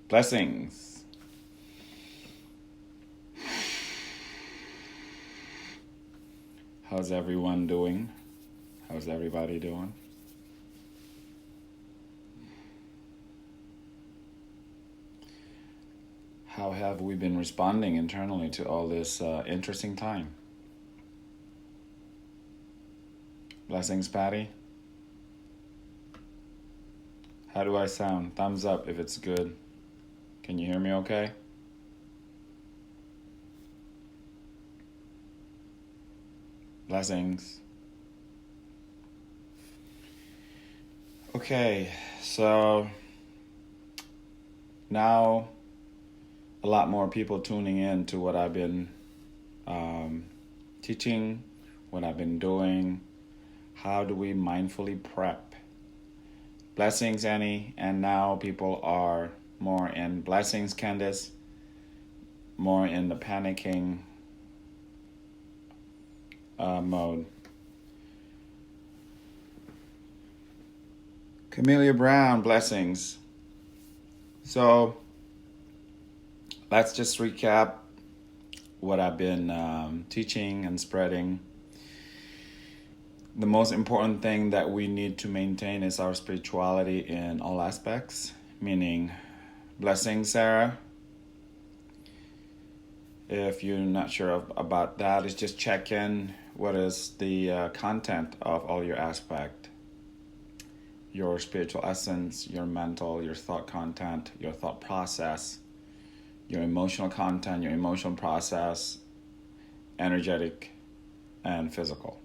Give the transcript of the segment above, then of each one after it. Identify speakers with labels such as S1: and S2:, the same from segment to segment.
S1: Blessings. How's everyone doing? How's everybody doing? How have we been responding internally to all this interesting time? Blessings, Patty. How do I sound? Thumbs up if it's good. Can you hear me okay? Blessings. Okay, so now a lot more people tuning in to what I've been teaching, what I've been doing. How do we mindfully prep? Blessings, Annie. And now people are more in blessings, Candace, more in the panicking mode. Camellia Brown, blessings. So let's just recap what I've been teaching and spreading. The most important thing that we need to maintain is our spirituality in all aspects, meaning blessings, Sarah. If you're not sure about that, is just check in. What is the content of all your aspect? Your spiritual essence, your mental, your thought content, your thought process, your emotional content, your emotional process, energetic, and physical.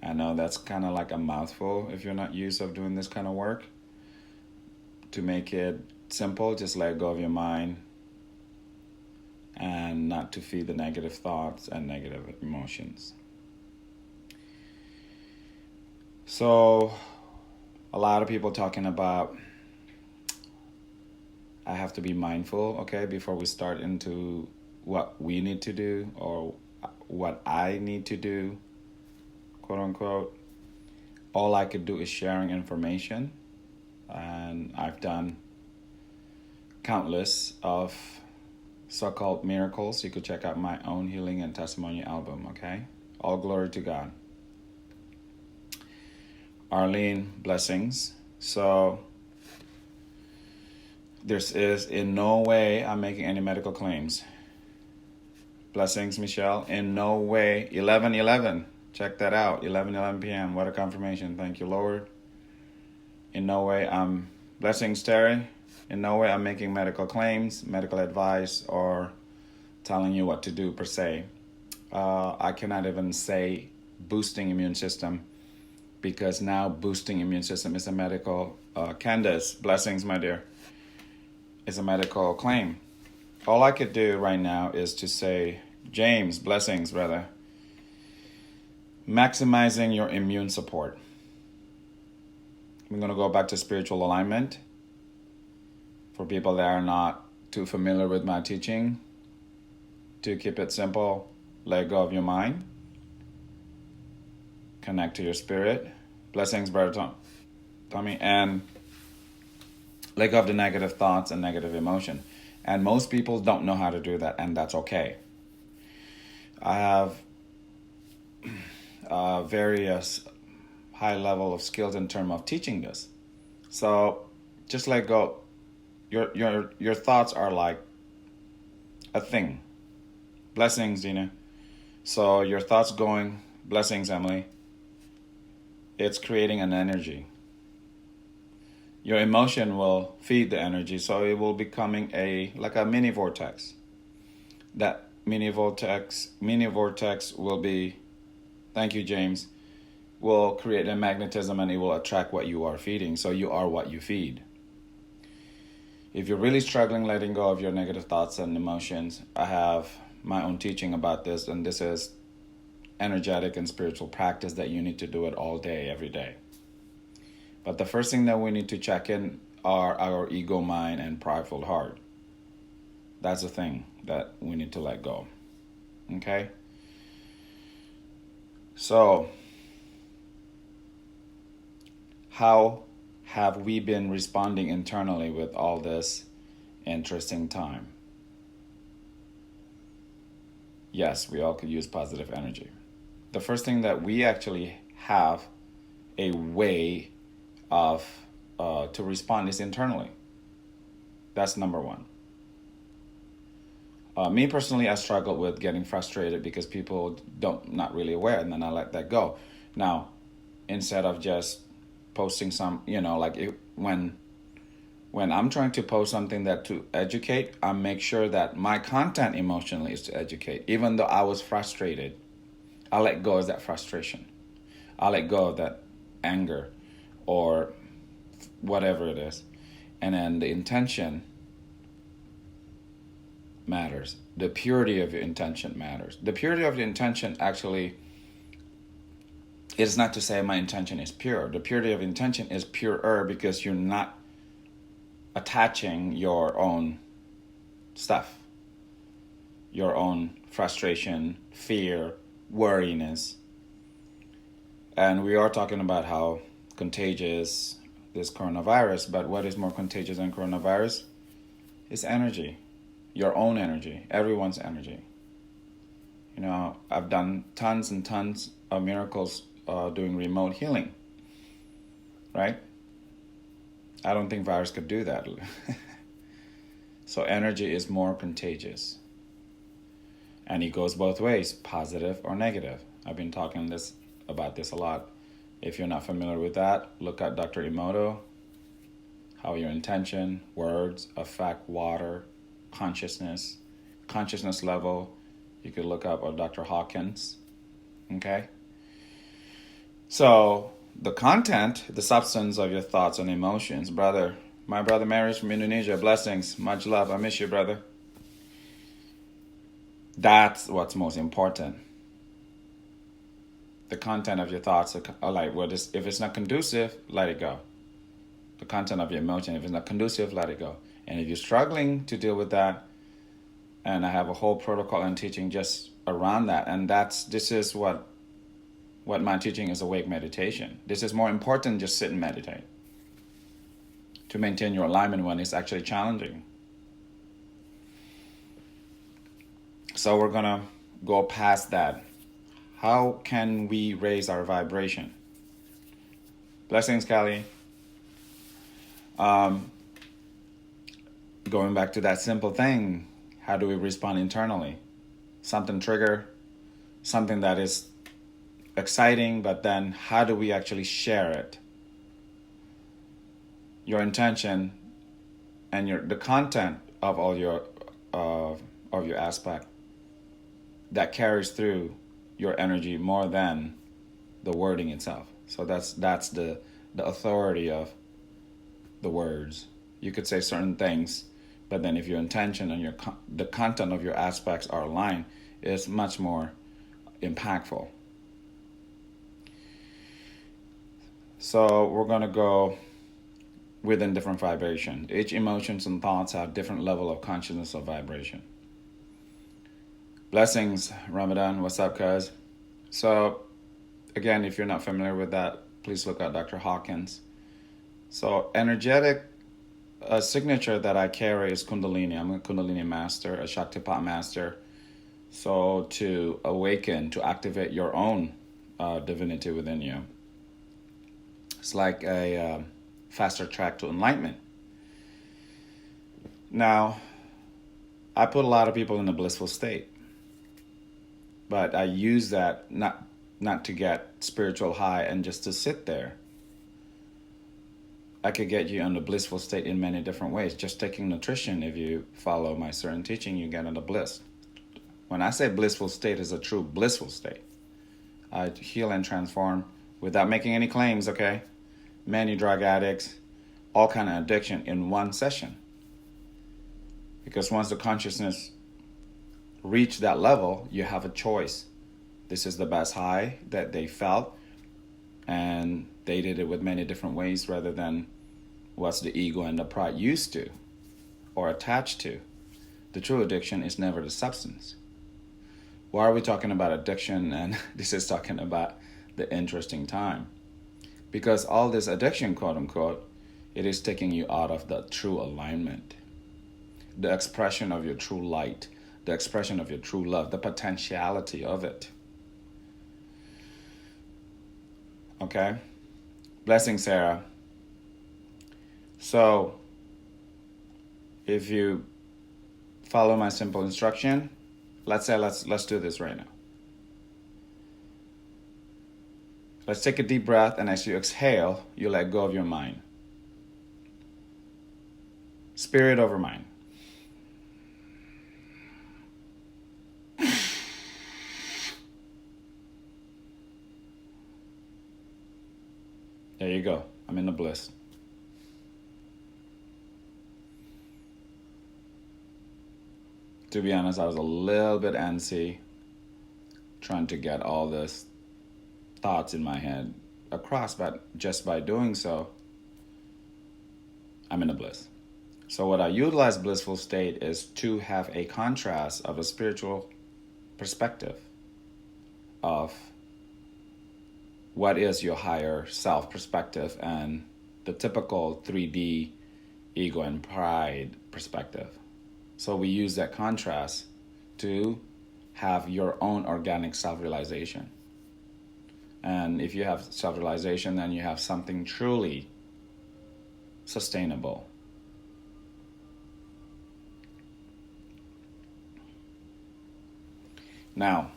S1: I know that's kind of like a mouthful if you're not used to doing this kind of work. To make it simple, just let go of your mind and not to feed the negative thoughts and negative emotions. So, a lot of people talking about I have to be mindful, okay, before we start into what we need to do or what I need to do, quote unquote. All I could do is sharing information, and I've done countless of so-called miracles. You could check out my own healing and testimony album, okay? All glory to God. Arlene, blessings. So this is in no way I'm making any medical claims. Blessings, Michelle. In no way. 11:11. Check that out. 11:11 p.m. What a confirmation. Thank you, Lord. In no way I'm blessings, Terry. In no way I'm making medical claims, medical advice, or telling you what to do per se. I cannot even say boosting immune system, because now boosting immune system is a medical, Candace, blessings, my dear, is a medical claim. All I could do right now is to say, James, blessings, brother, maximizing your immune support. I'm going to go back to spiritual alignment. For people that are not too familiar with my teaching, to keep it simple, let go of your mind. Connect to your spirit. Blessings, brother Tommy. And let go of the negative thoughts and negative emotion. And most people don't know how to do that, and that's okay. I have various high level of skills in terms of teaching this. So just let go. Your thoughts are like a thing. Blessings, Dina. So your thoughts going, blessings, Emily. It's creating an energy. Your emotion will feed the energy, so it will becoming like a mini vortex. That mini vortex will be, thank you, James, will create a magnetism, and it will attract what you are feeding. So you are what you feed. If you're really struggling letting go of your negative thoughts and emotions, I have my own teaching about this, and this is energetic and spiritual practice that you need to do it all day, every day. But the first thing that we need to check in are our ego mind and prideful heart. That's the thing that we need to let go. Okay? So, how have we been responding internally with all this interesting time. Yes, we all could use positive energy. The first thing that we actually have a way of to respond is internally. That's number one. Me personally, I struggle with getting frustrated because people don't not really aware, and then I let that go. Now, instead of just posting some, like when I'm trying to post something that to educate, I make sure that my content emotionally is to educate. Even though I was frustrated, I let go of that frustration. I let go of that anger or whatever it is. And then the intention matters. The purity of your intention matters. The purity of the intention actually is not to say my intention is pure. The purity of intention is purer because you're not attaching your own stuff, your own frustration, fear, worriness. And we are talking about how contagious this coronavirus, but what is more contagious than coronavirus? It's energy, your own energy, everyone's energy. I've done tons and tons of miracles doing remote healing, right? I don't think virus could do that. So energy is more contagious. And it goes both ways, positive or negative. I've been talking about this a lot. If you're not familiar with that, look at Dr. Emoto, how your intention, words affect water, consciousness level. You could look up Dr. Hawkins. Okay? So the content, the substance of your thoughts and emotions, brother. My brother Marius from Indonesia, blessings, much love. I miss you, brother. That's what's most important. The content of your thoughts are like, if it's not conducive, let it go. The content of your emotion, if it's not conducive, let it go. And if you're struggling to deal with that, and I have a whole protocol and teaching just around that, and this is what my teaching is, awake meditation. This is more important than just sit and meditate. To maintain your alignment when it's actually challenging. So we're going to go past that. How can we raise our vibration? Blessings, Callie. Going back to that simple thing, how do we respond internally? Something trigger, something that is exciting, but then how do we actually share it? Your intention and the content of all your of your aspect that carries through your energy more than the wording itself. So that's the authority of the words. You could say certain things, but then if your intention and the content of your aspects are aligned, it's much more impactful. So we're going to go within different vibration. Each emotions and thoughts have different level of consciousness of vibration. Blessings, Ramadan. What's up, cuz? So, again, if you're not familiar with that, please look at Dr. Hawkins. So, energetic signature that I carry is Kundalini. I'm a Kundalini master, a Shaktipat master. So, to awaken, to activate your own divinity within you. It's like a faster track to enlightenment. Now, I put a lot of people in a blissful state. But I use that not to get spiritual high and just to sit there. I could get you in a blissful state in many different ways. Just taking nutrition, if you follow my certain teaching, you get into bliss. When I say blissful state, is a true blissful state. I heal and transform without making any claims, okay? Many drug addicts, all kind of addiction in one session. Because once the consciousness reach that level, you have a choice. This is the best high that they felt, and they did it with many different ways rather than what's the ego and the pride used to or attached to. The true addiction is never the substance. Why are we talking about addiction? And this is talking about the interesting time. Because all this addiction, quote unquote, it is taking you out of the true alignment. the expression of your true light, the expression of your true love, the potentiality of it. Okay? Blessing, Sarah. So, if you follow my simple instruction, let's do this right now. Let's take a deep breath, and as you exhale, you let go of your mind. Spirit over mind. There you go. I'm in the bliss. To be honest, I was a little bit antsy trying to get all this thoughts in my head across, but just by doing so, I'm in a bliss. So what I utilize blissful state is to have a contrast of a spiritual perspective of what is your higher self perspective and the typical 3D ego and pride perspective. So we use that contrast to have your own organic self-realization. And if you have self-realization, then you have something truly sustainable. Now,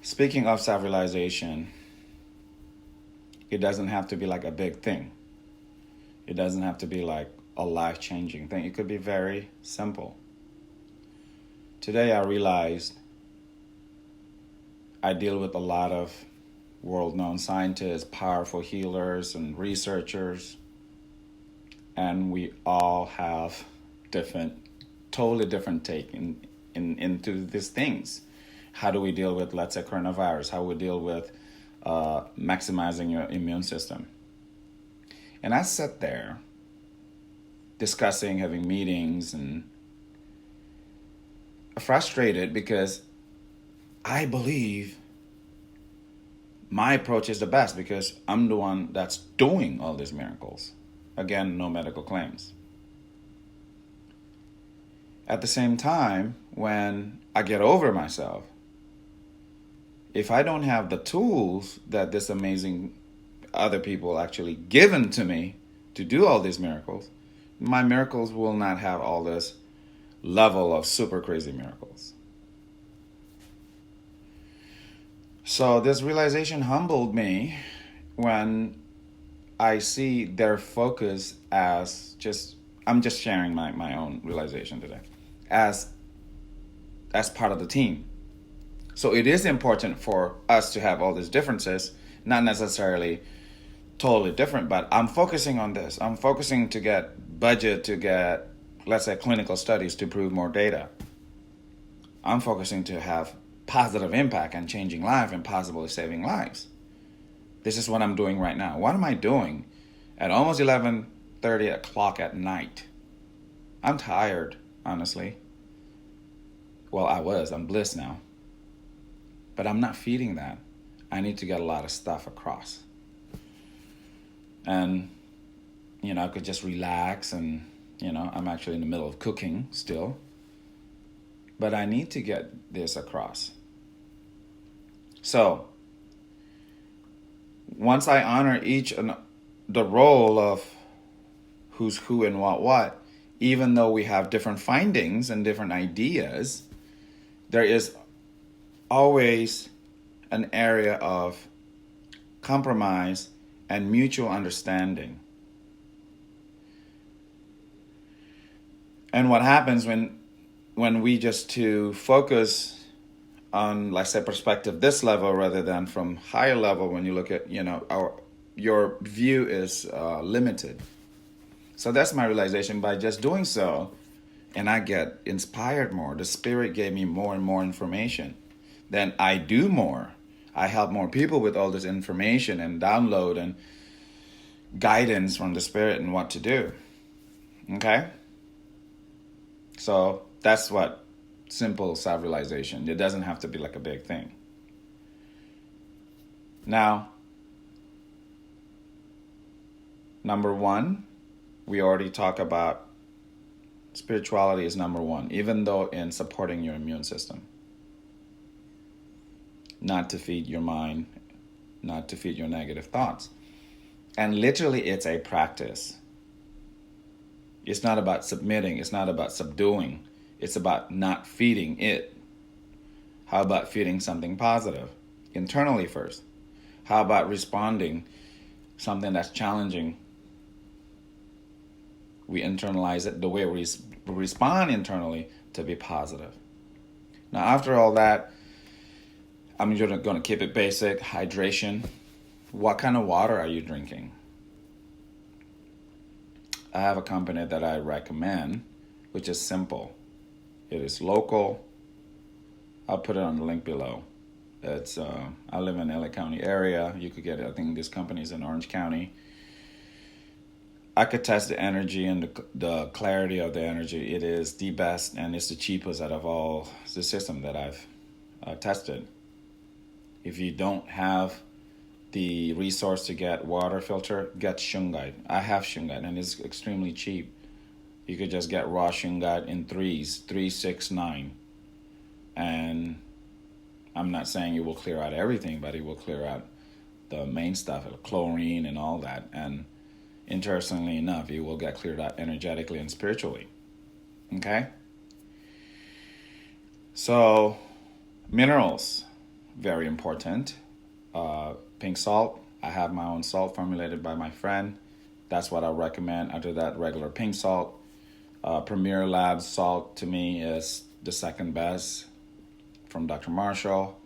S1: speaking of self-realization, it doesn't have to be like a big thing. It doesn't have to be like a life-changing thing. It could be very simple. Today I realized I deal with a lot of world-known scientists, powerful healers, and researchers, and we all have totally different take into these things. How do we deal with, let's say, coronavirus? How we deal with maximizing your immune system? And I sat there discussing, having meetings, and frustrated because I believe my approach is the best because I'm the one that's doing all these miracles. Again, no medical claims. At the same time, when I get over myself, if I don't have the tools that this amazing other people actually given to me to do all these miracles, my miracles will not have all this level of super crazy miracles. So this realization humbled me when I see their focus as I'm just sharing my own realization today, as part of the team. So it is important for us to have all these differences, not necessarily totally different, but I'm focusing on this. I'm focusing to get budget to get, let's say, clinical studies to prove more data. I'm focusing to have positive impact and changing lives and possibly saving lives. This is what I'm doing right now. What am I doing at almost 11:30 o'clock at night? I'm tired, honestly. Well, I'm bliss now. But I'm not feeding that. I need to get a lot of stuff across. And, I could just relax and, I'm actually in the middle of cooking still. But I need to get this across. So, once I honor the role of who's who and what, even though we have different findings and different ideas, there is always an area of compromise and mutual understanding. And what happens when we just to focus on, let's say, perspective this level rather than from higher level, when you look at, your view is limited. So that's my realization. By just doing so, and I get inspired more. The Spirit gave me more and more information. Then I do more. I help more people with all this information and download and guidance from the Spirit and what to do. Okay? So that's what simple self-realization. It doesn't have to be like a big thing. Now, number one, we already talk about spirituality is number one, even though in supporting your immune system. Not to feed your mind, not to feed your negative thoughts. And literally, it's a practice. It's not about submitting, it's not about subduing, it's about not feeding it. How about feeding something positive internally first? How about responding something that's challenging? We internalize it the way we respond internally to be positive. Now, after all that, I'm just going to keep it basic. Hydration. What kind of water are you drinking? I have a company that I recommend, which is simple. It is local. I'll put it on the link below. It's I live in LA County area. You could get it. I think this company is in Orange County. I could test the energy and the clarity of the energy. It is the best and it's the cheapest out of all the system that I've tested. If you don't have the resource to get water filter, get shungite. I have shungite and it's extremely cheap. You could just get raw shungite in 3, 6, 9. And I'm not saying it will clear out everything, but it will clear out the main stuff, chlorine and all that. And interestingly enough, it will get cleared out energetically and spiritually. Okay? So, minerals, very important. Pink salt, I have my own salt formulated by my friend. That's what I recommend. After that, regular pink salt. Premier Labs salt to me is the second best from Dr. Marshall.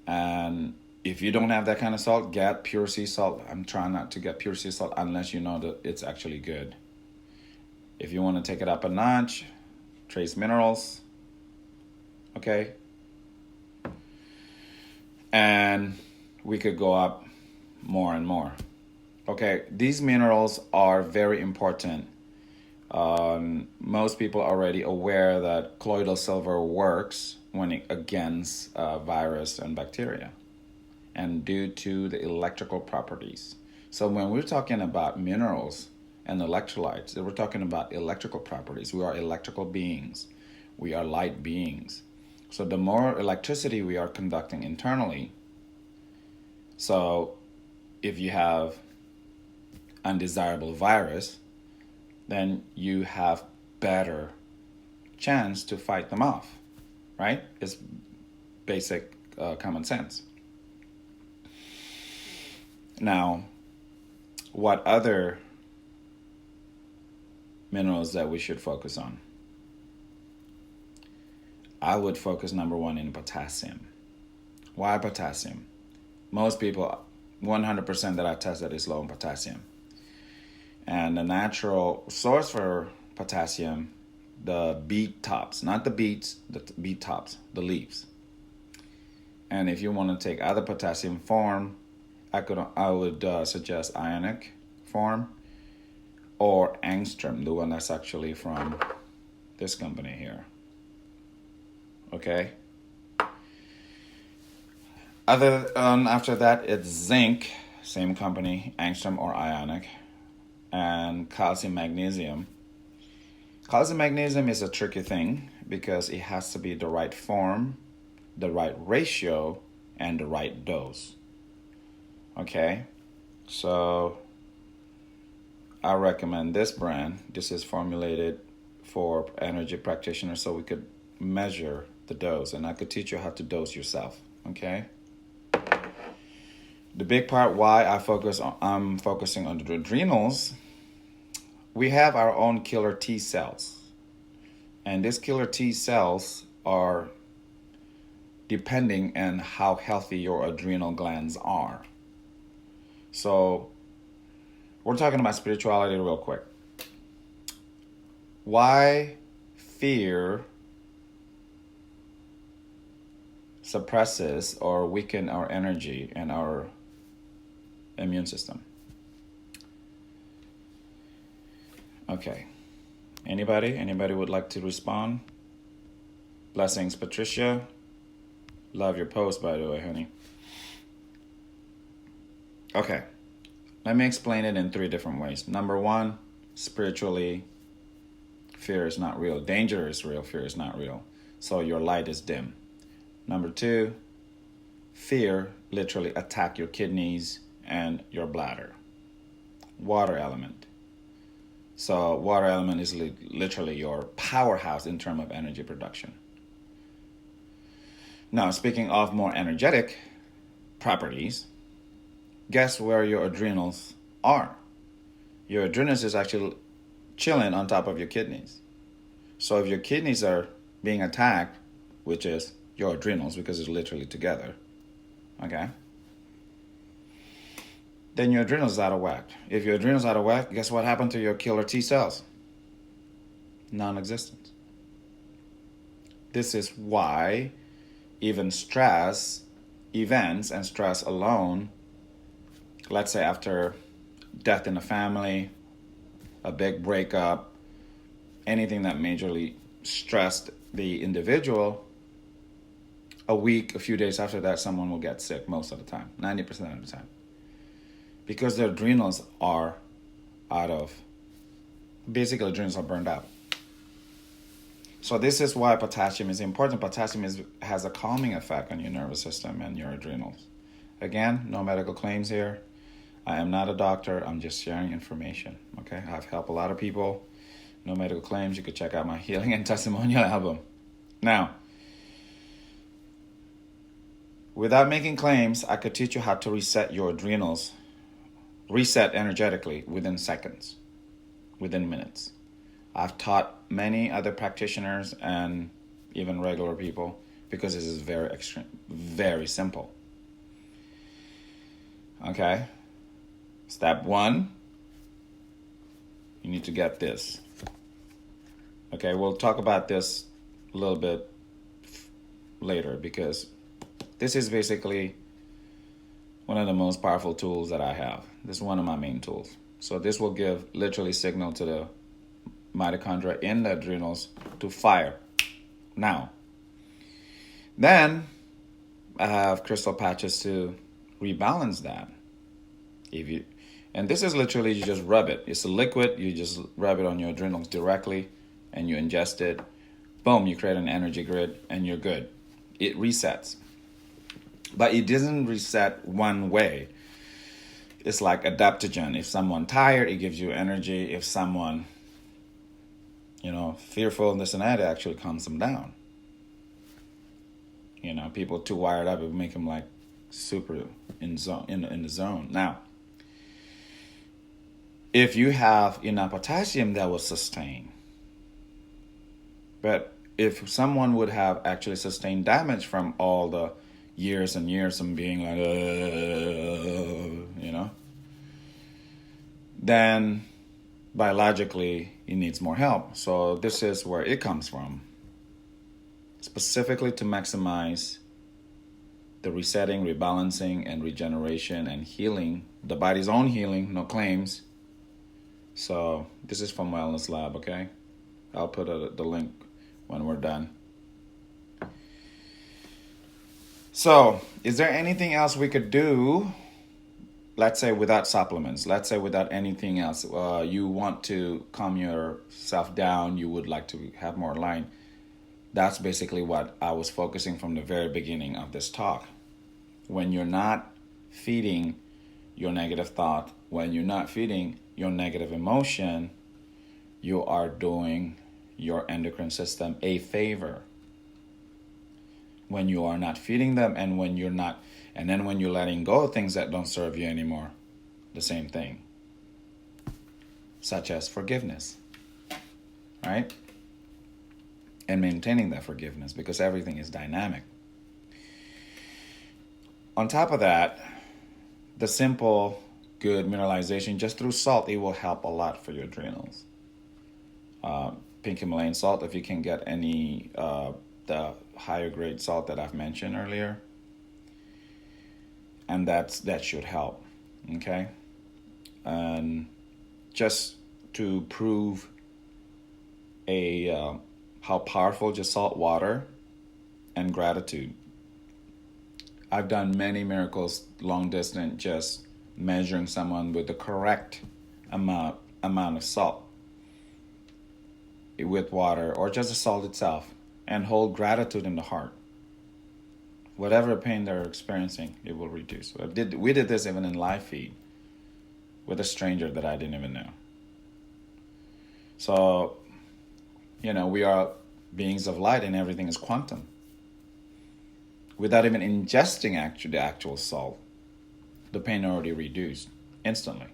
S1: And if you don't have that kind of salt, get pure sea salt. I'm trying not to get pure sea salt unless you know that it's actually good. If you want to take it up a notch, trace minerals. Okay? And we could go up more and more. Okay, these minerals are very important. Most people are already aware that colloidal silver works against virus and bacteria, and due to the electrical properties. So when we're talking about minerals and electrolytes, we're talking about electrical properties. We are electrical beings. We are light beings. So the more electricity we are conducting internally, so if you have undesirable virus, then you have better chance to fight them off, right? It's basic common sense. Now, what other minerals that we should focus on? I would focus number one in potassium. Why potassium? Most people, 100% that I tested is low in potassium. And the natural source for potassium, the beet tops, not the beets, the beet tops, the leaves. And if you want to take other potassium form, I would suggest ionic form or angstrom, the one that's actually from this company here. Okay. After that, it's zinc, same company, angstrom or ionic, and calcium magnesium. Calcium magnesium is a tricky thing because it has to be the right form, the right ratio, and the right dose. Okay, so I recommend this brand. This is formulated for energy practitioners so we could measure the dose, and I could teach you how to dose yourself. Okay. The big part why I'm focusing on the adrenals, we have our own killer T cells. And these killer T cells are depending on how healthy your adrenal glands are. So we're talking about spirituality real quick. Why fear suppresses or weakens our energy and our immune system? Okay. Anybody would like to respond? Blessings, Patricia. Love your post, by the way, honey. Okay. Let me explain it in 3 different ways. Number 1, spiritually, fear is not real. Danger is real, fear is not real. So your light is dim. Number two, fear literally attack your kidneys and your bladder. Water element. So water element is literally your powerhouse in terms of energy production. Now, speaking of more energetic properties, guess where your adrenals are? Your adrenals is actually chilling on top of your kidneys. So if your kidneys are being attacked, which is your adrenals because it's literally together, okay, then your adrenals is out of whack. If your adrenals out of whack, guess what happened to your killer T cells? Non-existent. This is why even stress events and stress alone, let's say after death in the family, a big breakup, anything that majorly stressed the individual, a week, a few days after that, someone will get sick most of the time, 90% of the time. Because their adrenals are basically adrenals are burned out. So this is why potassium is important. Potassium has a calming effect on your nervous system and your adrenals. Again, no medical claims here. I am not a doctor. I'm just sharing information. Okay, I've helped a lot of people. No medical claims. You could check out my Healing and Testimonial album. Now, without making claims, I could teach you how to reset your adrenals, reset energetically within seconds, within minutes. I've taught many other practitioners and even regular people because this is very extreme, very simple. Okay? Step one, you need to get this. Okay, we'll talk about this a little bit later because this is basically one of the most powerful tools that I have. This is one of my main tools. So this will give literally signal to the mitochondria in the adrenals to fire now. Then I have crystal patches to rebalance that. And this is literally, you just rub it. It's a liquid, you just rub it on your adrenals directly and you ingest it. Boom, you create an energy grid and you're good. It resets. But it doesn't reset one way. It's like adaptogen. If someone tired, it gives you energy. If someone, fearful and this and that, it actually calms them down. People too wired up, it would make them like super in the zone. Now, if you have enough potassium, that will sustain. But if someone would have actually sustained damage from all the years and years of being like, then biologically it needs more help. So this is where it comes from. Specifically to maximize the resetting, rebalancing, and regeneration and healing, the body's own healing, no claims. So this is from Wellness Lab, okay? I'll put the link when we're done. So, is there anything else we could do, let's say without supplements, let's say without anything else? You want to calm yourself down, you would like to have more line. That's basically what I was focusing from the very beginning of this talk. When you're not feeding your negative thought, when you're not feeding your negative emotion, you are doing your endocrine system a favor. When you are not feeding them and when you're letting go of things that don't serve you anymore, the same thing. Such as forgiveness, right? And maintaining that forgiveness because everything is dynamic. On top of that, the simple, good mineralization just through salt, it will help a lot for your adrenals. Pink Himalayan salt, if you can get any, the higher grade salt that I've mentioned earlier, and that should help. Okay, and just to prove how powerful just salt water and gratitude. I've done many miracles long distance, just measuring someone with the correct amount amount of salt with water or just the salt itself and hold gratitude in the heart. Whatever pain they're experiencing, it will reduce. We did this even in live feed with a stranger that I didn't even know. So, we are beings of light and everything is quantum. Without even ingesting the actual salt, the pain already reduced instantly.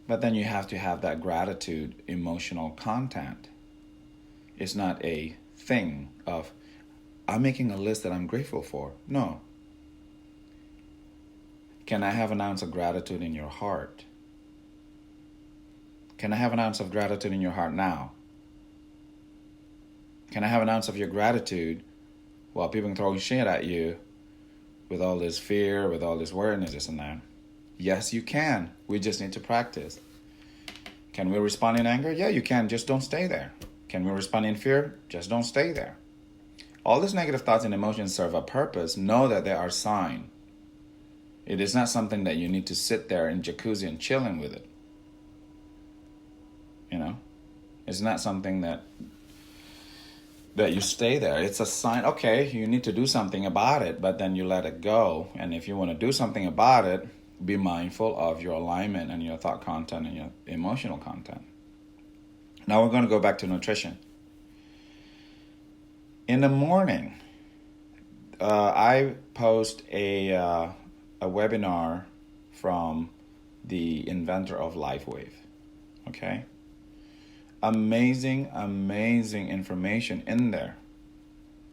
S1: But then you have to have that gratitude emotional content. It's not a thing of, I'm making a list that I'm grateful for. No. Can I have an ounce of gratitude in your heart? Can I have an ounce of gratitude in your heart now? Can I have an ounce of your gratitude while people can throw shit at you with all this fear, with all this awareness, this and that? Yes, you can. We just need to practice. Can we respond in anger? Yeah, you can. Just don't stay there. Can we respond in fear? Just don't stay there. All these negative thoughts and emotions serve a purpose. Know that they are sign. It is not something that you need to sit there in jacuzzi and chilling with it. It's not something that you stay there. It's a sign, okay, you need to do something about it, but then you let it go. And if you want to do something about it, be mindful of your alignment and your thought content and your emotional content. Now we're going to go back to nutrition. In the morning, I post a webinar from the inventor of LifeWave. Okay? Amazing information in there.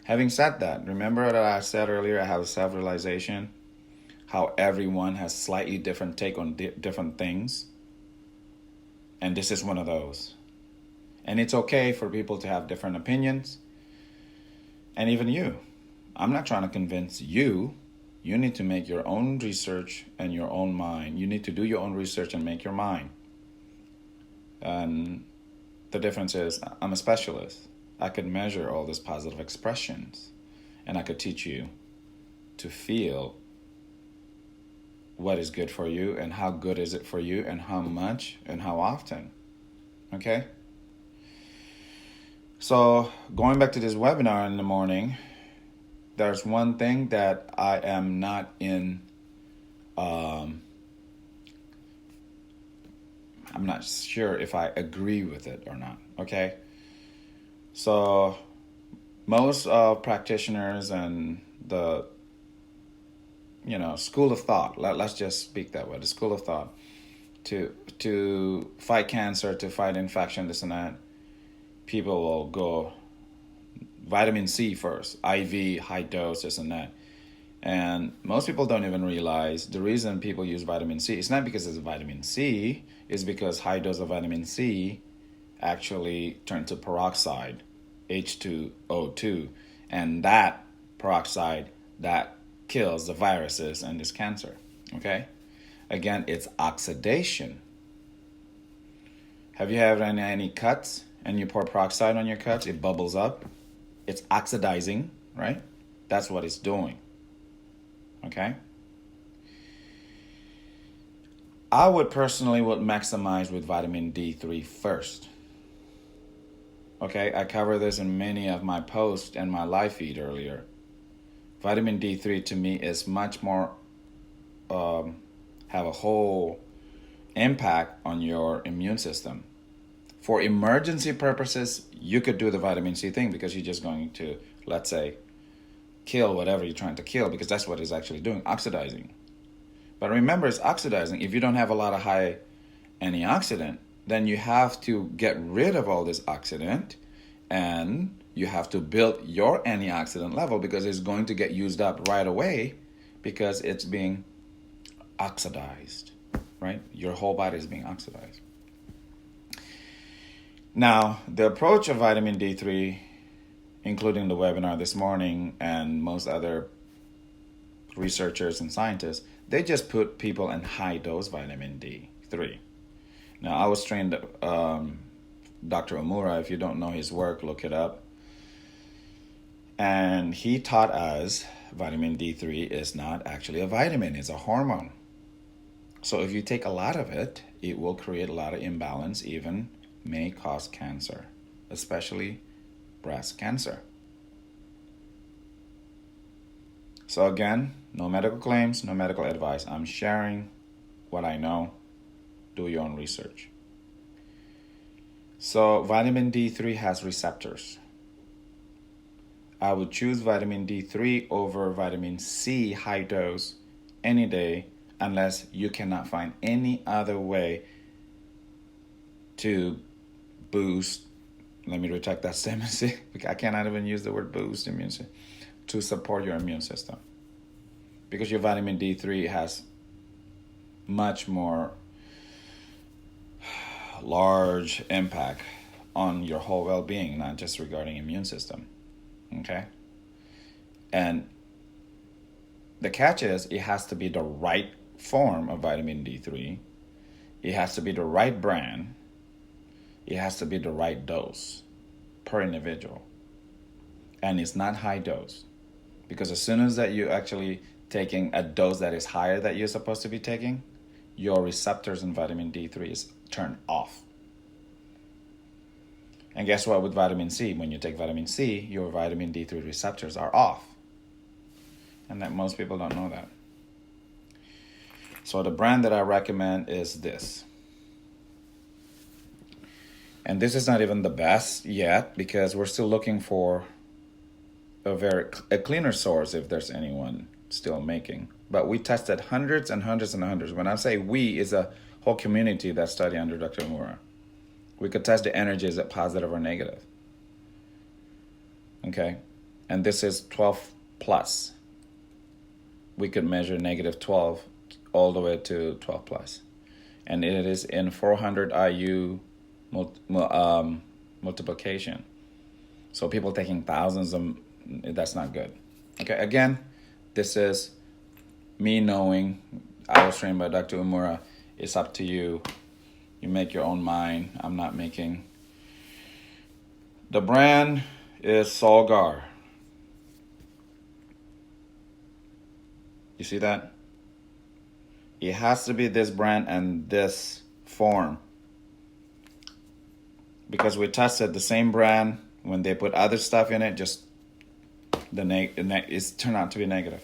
S1: Having said that, remember that I said earlier I have a self-realization, how everyone has slightly different take on different things. And this is one of those. And it's okay for people to have different opinions. And even you. I'm not trying to convince you. You need to make your own research and your own mind. You need to do your own research and make your mind. And the difference is I'm a specialist. I could measure all these positive expressions. And I could teach you to feel what is good for you and how good is it for you and how much and how often. Okay? So going back to this webinar in the morning, there's one thing that I am not in, I'm not sure if I agree with it or not, okay? So most practitioners and the, school of thought, let's just speak that way, the school of thought, to fight cancer, to fight infection, this and that, people will go vitamin C first, IV, high dose, this and that. And most people don't even realize the reason people use vitamin C, it's not because it's vitamin C, it's because high dose of vitamin C actually turn to peroxide, H2O2. And that peroxide, that kills the viruses and this cancer, okay? Again, it's oxidation. Have you had any cuts and you pour peroxide on your cuts? It bubbles up. It's oxidizing, right? That's what it's doing, okay? I would personally maximize with vitamin D3 first. Okay, I cover this in many of my posts and my live feed earlier. Vitamin D3 to me is much more, have a whole impact on your immune system. For emergency purposes, you could do the vitamin C thing because you're just going to, let's say, kill whatever you're trying to kill, because that's what it's actually doing, oxidizing. But remember, it's oxidizing. If you don't have a lot of high antioxidant, then you have to get rid of all this oxidant and you have to build your antioxidant level, because it's going to get used up right away because it's being oxidized, right? Your whole body is being oxidized. Now, the approach of vitamin D3, including the webinar this morning and most other researchers and scientists, they just put people in high dose vitamin D3. Now, I was trained, Dr. Omura, if you don't know his work, look it up. And he taught us vitamin D3 is not actually a vitamin, it's a hormone. So if you take a lot of it, it will create a lot of imbalance, even may cause cancer, especially breast cancer. So again, no medical claims, no medical advice. I'm sharing what I know. Do your own research. So vitamin D3 has receptors. I would choose vitamin D3 over vitamin C high dose any day, unless you cannot find any other way to boost, let me retract that statement, I cannot even use the word boost immune system, to support your immune system. Because your vitamin D3 has much more large impact on your whole well-being, not just regarding immune system. Okay? And the catch is, it has to be the right form of vitamin D3. It has to be the right brand. It has to be the right dose per individual. And it's not high dose. Because as soon as that you actually taking a dose that is higher that you're supposed to be taking, your receptors in vitamin D3 is turned off. And guess what with vitamin C? When you take vitamin C, your vitamin D3 receptors are off. And that most people don't know that. So the brand that I recommend is this. And this is not even the best yet, because we're still looking for a cleaner source, if there's anyone still making. But we tested hundreds and hundreds and hundreds. When I say we, is a whole community that study under Dr. Umura. We could test the energy, is it positive or negative? Okay? And this is 12 plus. We could measure negative 12 all the way to 12 plus. And it is in 400 IU multiplication. So people taking thousands of, that's not good. Okay, again, this is me knowing, I was trained by Dr. Umura. It's up to you. You make your own mind. I'm not making. The brand is Solgar. You see that? It has to be this brand and this form. Because we tested the same brand, when they put other stuff in it, just it's turned out to be negative.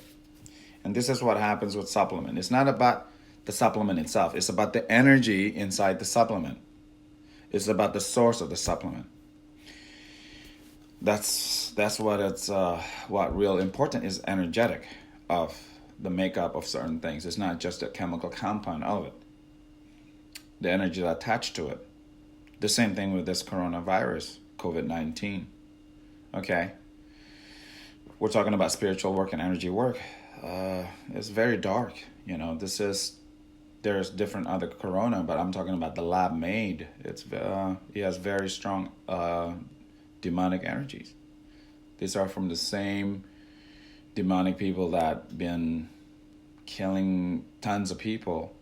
S1: And this is what happens with supplement. It's not about the supplement itself. It's about the energy inside the supplement. It's about the source of the supplement. That's what it's what real important is, energetic of the makeup of certain things. It's not just a chemical compound of it. The energy attached to it. The same thing with this coronavirus, COVID-19. Okay. We're talking about spiritual work and energy work. It's very dark. You know, there's different other corona, but I'm talking about the lab made. It has very strong demonic energies. These are from the same demonic people that been killing tons of people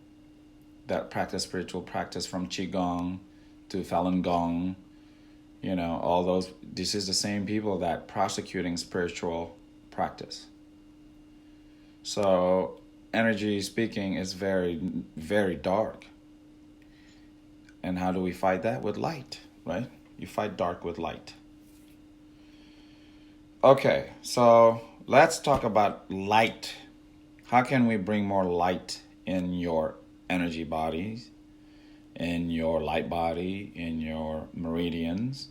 S1: that practice spiritual practice, from Qigong to Falun Gong, you know, all those. This is the same people that prosecuting spiritual practice. So energy speaking is very, very dark. And how do we fight that? With light, right? You fight dark with light. Okay, so let's talk about light. How can we bring more light in your energy bodies, in your light body, in your meridians?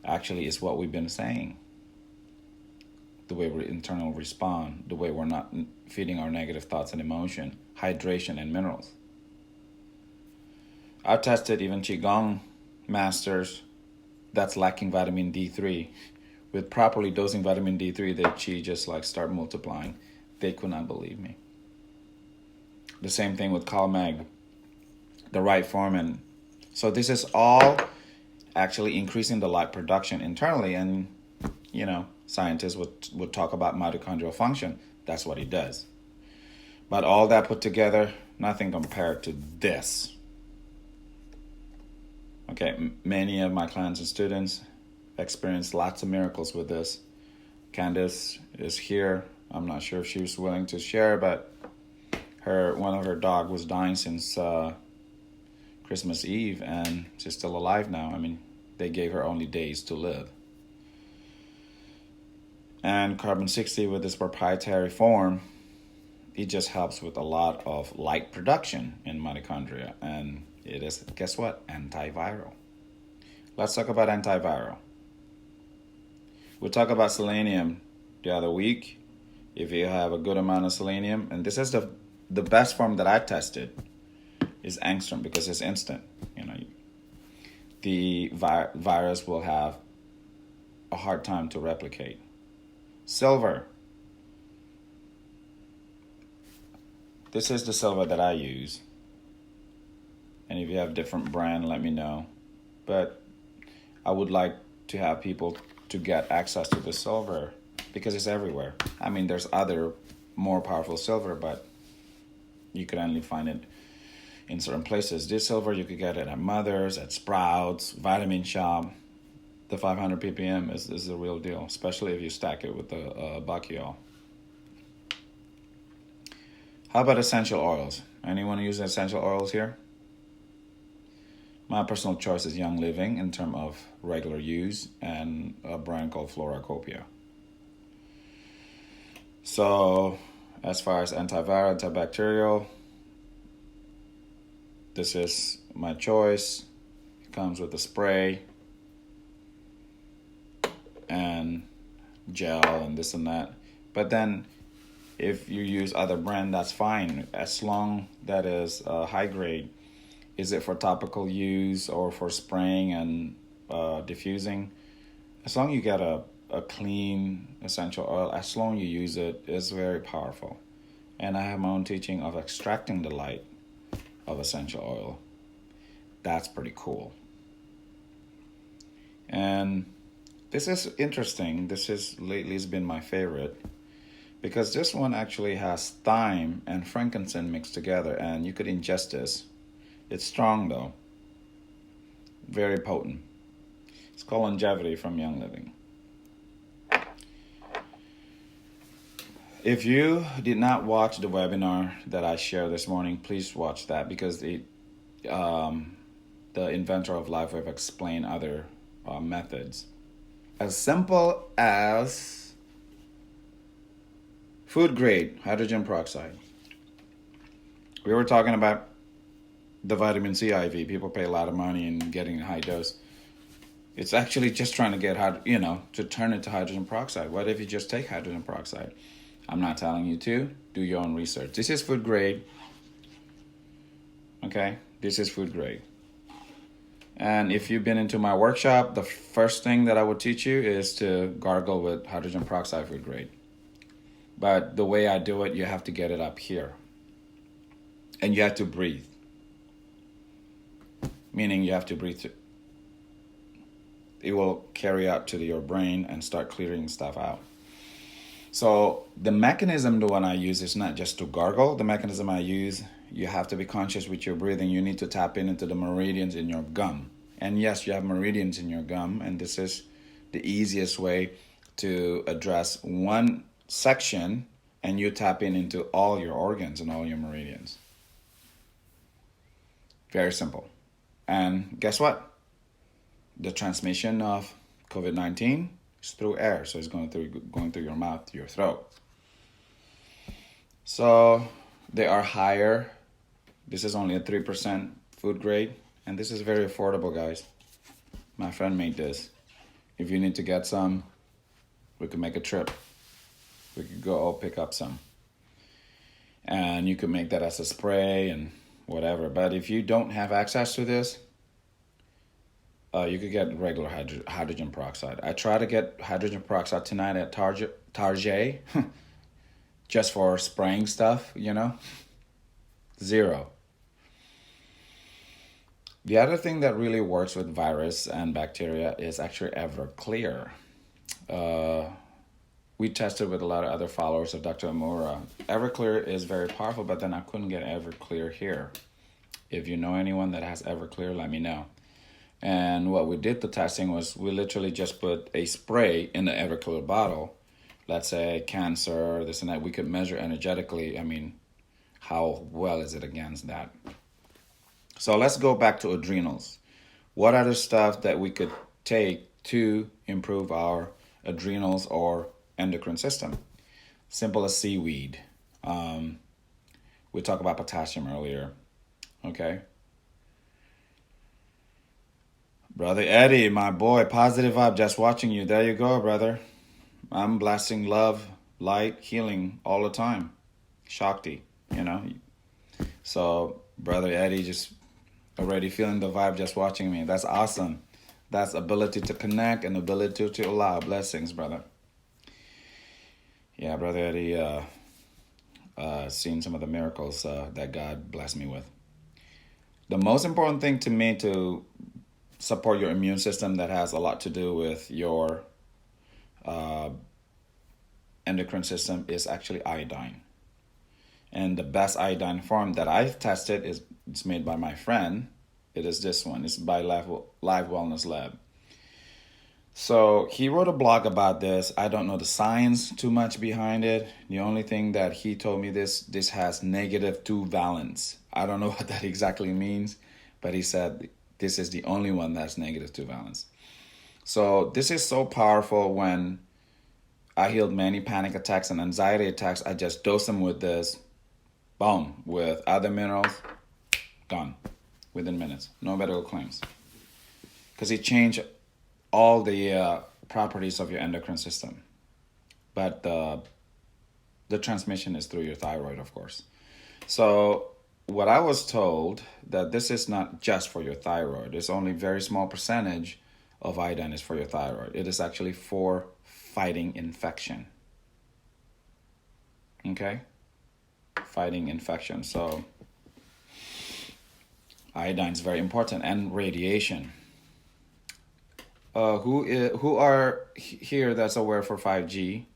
S1: Actually, it's what we've been saying. The way we internal respond, the way we're not feeding our negative thoughts and emotion, hydration and minerals. I've tested even Qigong masters that's lacking vitamin D3. With properly dosing vitamin D3, their Qi just like start multiplying. They could not believe me. The same thing with CalMag, the right form. And so this is all actually increasing the light production internally. And, you know, scientists would talk about mitochondrial function. That's what it does. But all that put together, nothing compared to this. Okay, many of my clients and students experienced lots of miracles with this. Candace is here. I'm not sure if she was willing to share, but one of her dog was dying since Christmas Eve, and she's still alive now. I mean, they gave her only days to live. And carbon 60 with this proprietary form, it just helps with a lot of light production in mitochondria, and it is, guess what, antiviral. Let's talk about antiviral. We talked about selenium the other week. If you have a good amount of selenium, and this is the best form that I tested, is angstrom, because it's instant. The virus will have a hard time to replicate. Silver. This is the silver that I use. And if you have different brand, let me know. But I would like to have people to get access to the silver because it's everywhere. I mean, there's other more powerful silver, but you can only find it in certain places. This silver, you could get it at Mother's, at Sprouts, Vitamin Shop. The 500 ppm is the real deal, especially if you stack it with the Bakuchiol. How about essential oils? Anyone use essential oils here? My personal choice is Young Living in terms of regular use, and a brand called Floracopia. So as far as antiviral, antibacterial, this is my choice. It comes with a spray and gel and this and that. But then if you use other brand, that's fine, as long that is high grade. Is it for topical use or for spraying and diffusing? As long you get a clean essential oil, as long you use it, it's very powerful. And I have my own teaching of extracting the light of essential oil. That's pretty cool. And this is interesting. This is lately has been my favorite, because this one actually has thyme and frankincense mixed together, and you could ingest this. It's strong though, very potent. It's called Longevity from Young Living. If you did not watch the webinar that I shared this morning, please watch that, because the inventor of LifeWave explained other methods. As simple as food grade hydrogen peroxide. We were talking about the vitamin C IV. People pay a lot of money in getting a high dose. It's actually just trying to get to turn it to hydrogen peroxide. What if you just take hydrogen peroxide? I'm not telling you to. Do your own research. This is food grade. Okay? This is food grade. And if you've been into my workshop, the first thing that I would teach you is to gargle with hydrogen peroxide food grade. But the way I do it, you have to get it up here. And you have to breathe. Meaning you have to breathe. It will carry out to your brain and start clearing stuff out. So the mechanism, the one I use, is not just to gargle. The mechanism I use, you have to be conscious with your breathing. You need to tap into the meridians in your gum. And yes, you have meridians in your gum, and this is the easiest way to address one section, and you tap into all your organs and all your meridians. Very simple. And guess what? The transmission of COVID-19 is through air, so it's going through your mouth, your throat. So they are higher. This is only a 3% food grade, and this is very affordable, guys. My friend made this. If you need to get some, we could make a trip. We could go all pick up some. And you could make that as a spray and whatever. But if you don't have access to this, you could get regular hydrogen peroxide. I try to get hydrogen peroxide tonight at Target, just for spraying stuff, Zero. The other thing that really works with virus and bacteria is actually Everclear. We tested with a lot of other followers of Dr. Amura. Everclear is very powerful, but then I couldn't get Everclear here. If you know anyone that has Everclear, let me know. And what we did the testing was we literally just put a spray in the Everclear bottle. Let's say cancer, this and that. We could measure energetically, how well is it against that? So let's go back to adrenals. What are the stuff that we could take to improve our adrenals or endocrine system? Simple as seaweed. We talked about potassium earlier. Okay. Brother Eddie, my boy, positive vibe, just watching you. There you go, brother. I'm blasting love, light, healing all the time. Shakti, you know. So, Brother Eddie, just already feeling the vibe just watching me. That's awesome. That's ability to connect and ability to allow blessings, brother. Yeah, Brother Eddie, seen some of the miracles that God blessed me with. The most important thing to me to support your immune system that has a lot to do with your endocrine system is actually iodine. And the best iodine form that I've tested is it's made by my friend. It is this one. It's by Live Wellness Lab. So he wrote a blog about this. I don't know the science too much behind it. The only thing that he told me this has -2 valence. I don't know what that exactly means, but he said this is the only one that's -2 valence. So this is so powerful. When I healed many panic attacks and anxiety attacks, I just dosed them with this. Boom, with other minerals, done within minutes. No medical claims. Because it changed all the properties of your endocrine system. But the transmission is through your thyroid, of course. So what I was told, that this is not just for your thyroid. It's only a very small percentage of iodine is for your thyroid. It is actually for fighting infection. Okay? Fighting infection. So iodine is very important, and radiation. Who are here that's aware for 5G?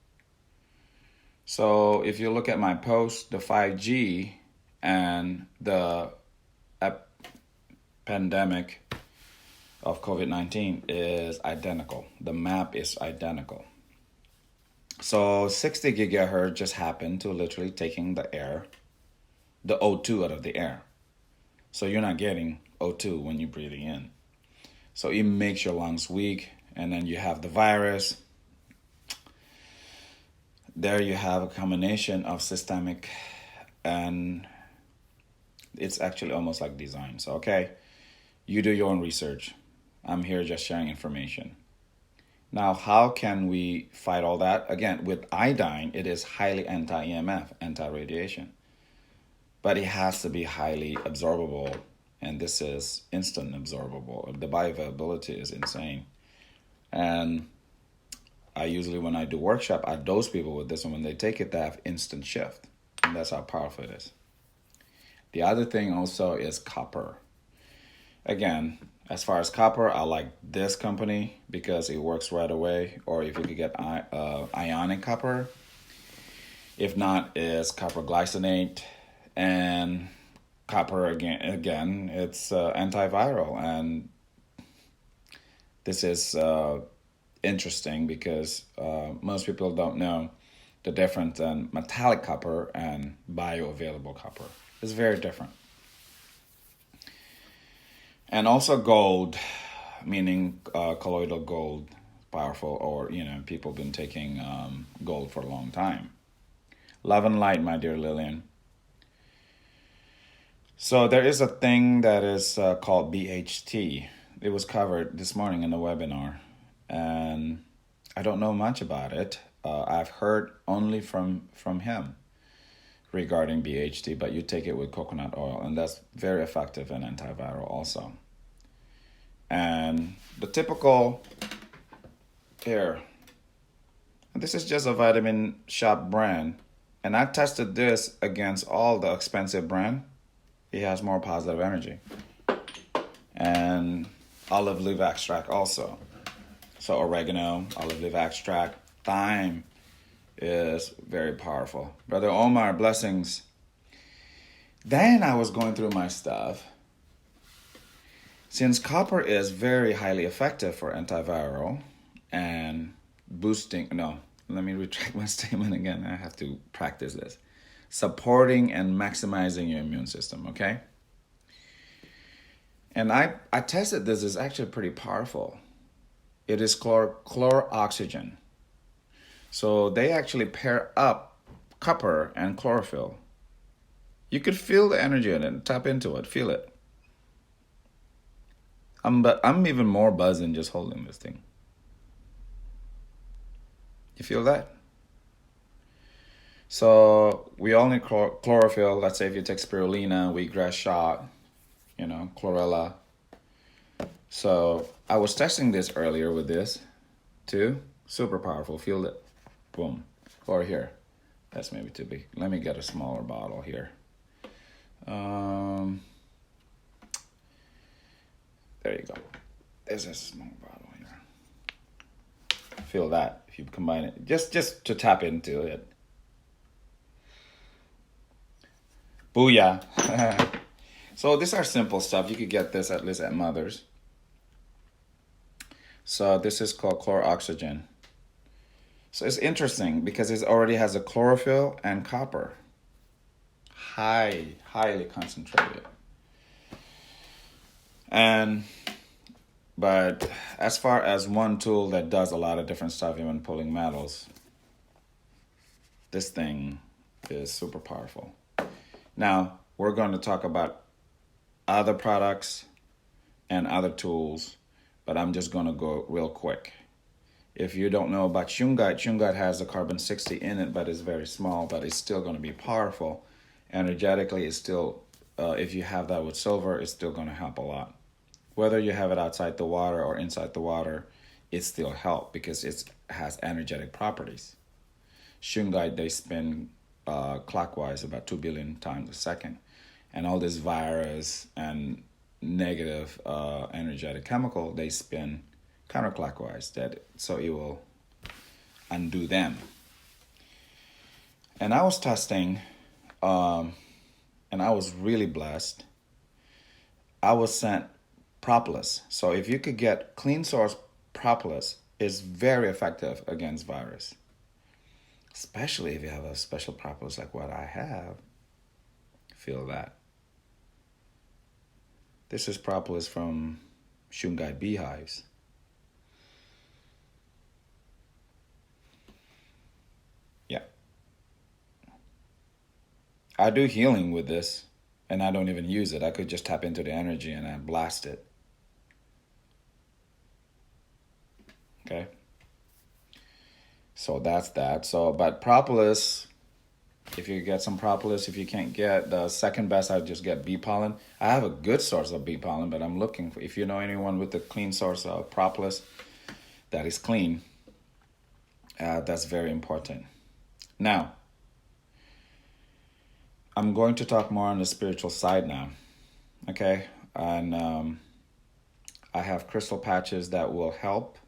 S1: So if you look at my post, the 5G and the pandemic of COVID-19 is identical. The map is identical. So 60 gigahertz just happened to literally taking the air, the O2 out of the air. So you're not getting O2 when you're breathing in. So it makes your lungs weak, and then you have the virus. There you have a combination of systemic, and it's actually almost like design. So, okay, you do your own research. I'm here just sharing information. Now, how can we fight all that? Again, with iodine, it is highly anti-EMF, anti-radiation. But it has to be highly absorbable, and this is instant absorbable. The bioavailability is insane. And I usually, when I do workshop, I dose people with this, and when they take it, they have instant shift. And that's how powerful it is. The other thing also is copper. Again, as far as copper, I like this company because it works right away. Or if you could get ionic copper. If not, is copper glycinate. And copper, again, it's antiviral. And this is interesting because most people don't know the difference in metallic copper and bioavailable copper. It's very different. And also gold, meaning colloidal gold, powerful, or, people have been taking gold for a long time. Love and light, my dear Lillian. So there is a thing that is called BHT. It was covered this morning in the webinar, and I don't know much about it. I've heard only from him regarding BHT, but you take it with coconut oil, and that's very effective and antiviral also. And the typical here, this is just a vitamin shop brand, and I tested this against all the expensive brand. It has more positive energy. And olive leaf extract also. So oregano, olive leaf extract, thyme is very powerful. Brother Omar, blessings. Then I was going through my stuff. Since copper is very highly effective for antiviral and boosting, no, let me retract my statement again. I have to practice this. supporting and maximizing your immune system, okay? And I tested this, it's actually pretty powerful. It is chloroxygen. So they actually pair up copper and chlorophyll. You could feel the energy in it, tap into it, feel it. But I'm even more buzzing just holding this thing. You feel that? So we all need chlorophyll. Let's say if you take spirulina, wheatgrass shot, chlorella. So I was testing this earlier with this too. Super powerful. Feel it. Boom. Or here. That's maybe too big. Let me get a smaller bottle here. There you go. There's a small bottle here. Feel that if you combine it. Just to tap into it. Booyah. So these are simple stuff. You could get this at least at Mother's. So this is called chloroxygen. So it's interesting because it already has a chlorophyll and copper. Highly concentrated. But as far as one tool that does a lot of different stuff, even pulling metals, this thing is super powerful. Now, we're going to talk about other products and other tools, but I'm just going to go real quick. If you don't know about shungite has a carbon-60 in it, but it's very small, but it's still going to be powerful. Energetically, it's still, if you have that with silver, it's still going to help a lot. Whether you have it outside the water or inside the water, it still helps because it has energetic properties. Shungite, they spin clockwise about 2 billion times a second. And all this virus and negative energetic chemical, they spin counterclockwise, so it will undo them. And I was testing, and I was really blessed. I was sent propolis. So if you could get clean source propolis, it's very effective against virus. Especially if you have a special propolis like what I have. Feel that. This is propolis from shungite beehives. Yeah. I do healing with this, and I don't even use it. I could just tap into the energy and I blast it. Okay. So that's that. So, but propolis, if you get some propolis, if you can't get the second best, I just get bee pollen. I have a good source of bee pollen, but I'm looking for, if you know anyone with a clean source of propolis that is clean, that's very important. Now, I'm going to talk more on the spiritual side now, okay? And I have crystal patches that will help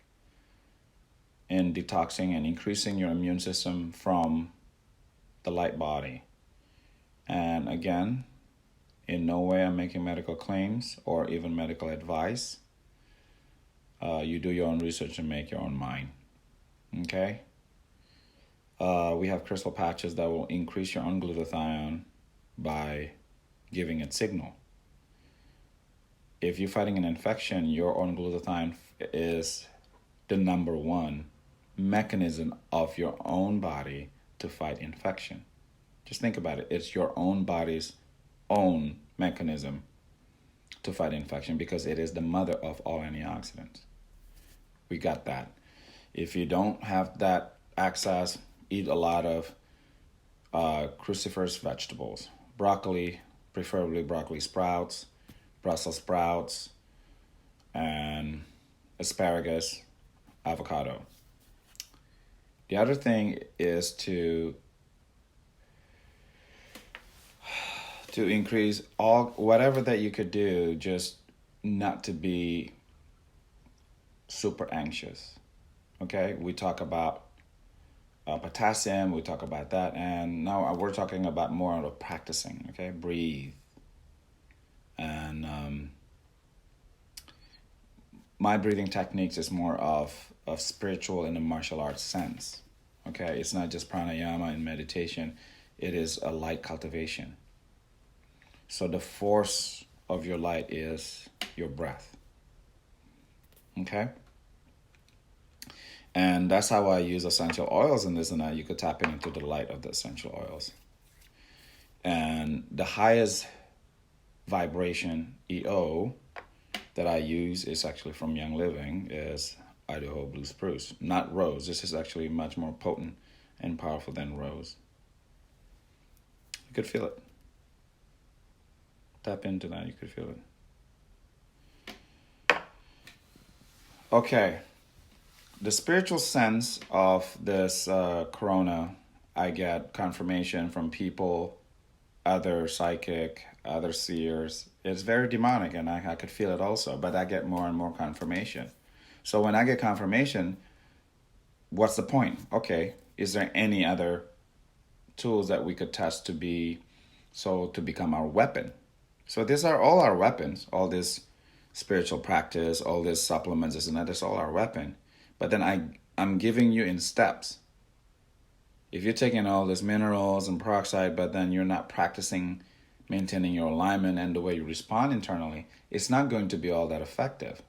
S1: in detoxing and increasing your immune system from the light body. And again, in no way I'm making medical claims or even medical advice. You do your own research and make your own mind. Okay? We have crystal patches that will increase your own glutathione by giving it signal. If you're fighting an infection, your own glutathione is the number one mechanism of your own body to fight infection. Just think about it. It's your own body's own mechanism to fight infection because it is the mother of all antioxidants. We got that. If you don't have that access, eat a lot of cruciferous vegetables. Broccoli, preferably broccoli sprouts, Brussels sprouts, and asparagus, avocado. The other thing is to increase all whatever that you could do, just not to be super anxious. Okay, we talk about potassium, we talk about that, and now we're talking about more of practicing. Okay, breathe, and my breathing techniques is more of spiritual in the martial arts sense. Okay, it's not just pranayama and meditation. it is a light cultivation. So the force of your light is your breath. Okay? And that's how I use essential oils in this, and that you could tap into the light of the essential oils. And the highest vibration EO that I use is actually from Young Living, is Idaho Blue Spruce, not rose. This is actually much more potent and powerful than rose. You could feel it. Tap into that, you could feel it. Okay. The spiritual sense of this corona, I get confirmation from people, other psychic, other seers. It's very demonic, and I could feel it also, but I get more and more confirmation. So when I get confirmation, what's the point? Okay, is there any other tools that we could test to become our weapon? So these are all our weapons, all this spiritual practice, all these supplements, this and that, that's all our weapon. But then I'm giving you in steps. If you're taking all these minerals and peroxide, but then you're not practicing maintaining your alignment and the way you respond internally, it's not going to be all that effective.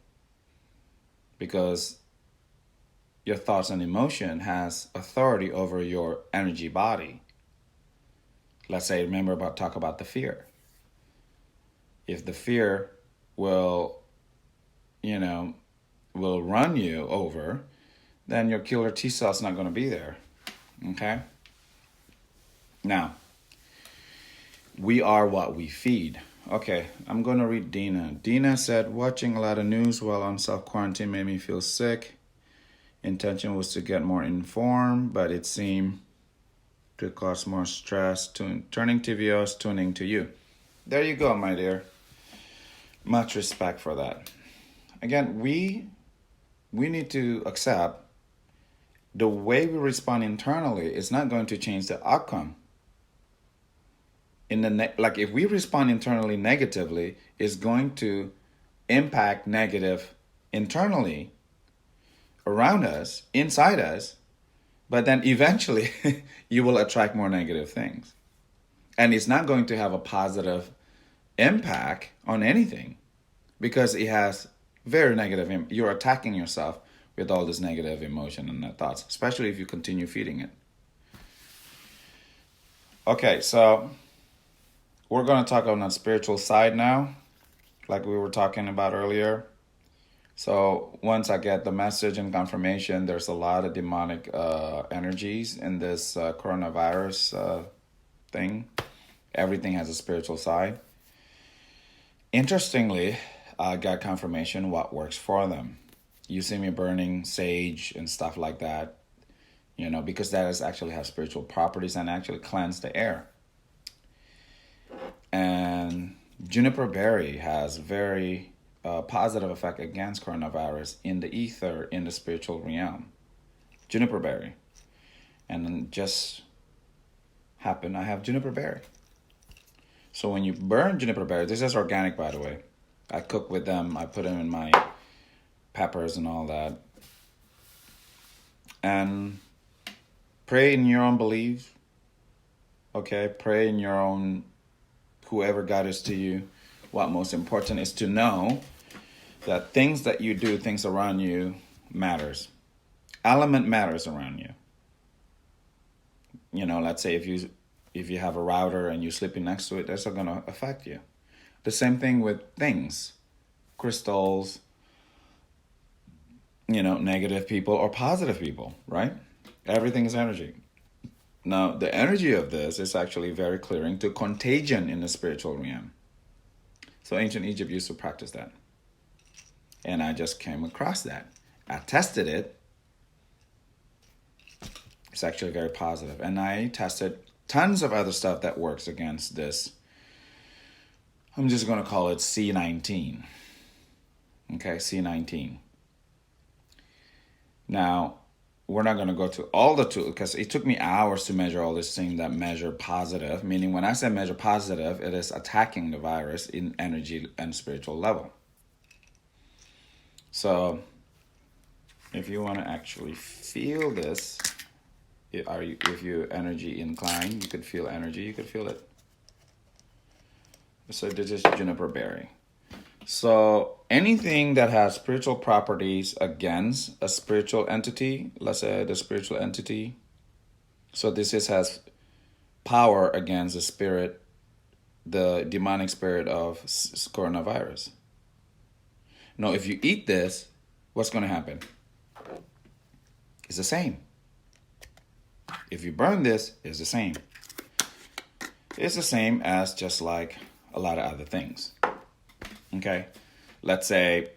S1: Because your thoughts and emotion has authority over your energy body. Let's say, talk about the fear. If the fear will run you over, then your killer T cell's not going to be there. Okay? Now, we are what we feed. Okay, I'm going to read Dina. Dina said, watching a lot of news while on self-quarantine made me feel sick. Intention was to get more informed, but it seemed to cause more stress. Turning TV off, tuning to you. There you go, my dear. Much respect for that. Again, we need to accept the way we respond internally is not going to change the outcome. If we respond internally negatively, it's going to impact negative internally around us, inside us, but then eventually you will attract more negative things. And it's not going to have a positive impact on anything because it has very negative. You're attacking yourself with all this negative emotion and thoughts, especially if you continue feeding it. Okay, so we're going to talk on the spiritual side now, like we were talking about earlier. So once I get the message and confirmation, there's a lot of demonic energies in this coronavirus thing. Everything has a spiritual side. Interestingly, I got confirmation what works for them. You see me burning sage and stuff like that, because that actually has spiritual properties and actually cleanse the air. And juniper berry has very positive effect against coronavirus in the ether, in the spiritual realm. Juniper berry. And then just happened I have juniper berry. So when you burn juniper berry, this is organic, by the way. I cook with them. I put them in my peppers and all that. And pray in your own belief. Okay? Pray in your own, whoever God is to you. What most important is to know that things that you do, things around you matters. Element matters around you. Let's say if you have a router and you're sleeping next to it, that's not going to affect you. The same thing with things, crystals, negative people or positive people, right? Everything is energy. Now, the energy of this is actually very clearing to contagion in the spiritual realm. So ancient Egypt used to practice that. And I just came across that. I tested it. It's actually very positive. And I tested tons of other stuff that works against this. I'm just going to call it C19. Okay, C19. Now, we're not going to go to all the tools because it took me hours to measure all this thing that measure positive. Meaning when I say measure positive, it is attacking the virus in energy and spiritual level. So if you want to actually feel this, If you energy inclined, you could feel energy. You could feel it. So this is juniper berry. So anything that has spiritual properties against a spiritual entity, let's say the spiritual entity. So has power against the spirit, the demonic spirit of coronavirus. Now, if you eat this, what's going to happen? It's the same. If you burn this, it's the same. It's the same as just like a lot of other things. Okay? Let's say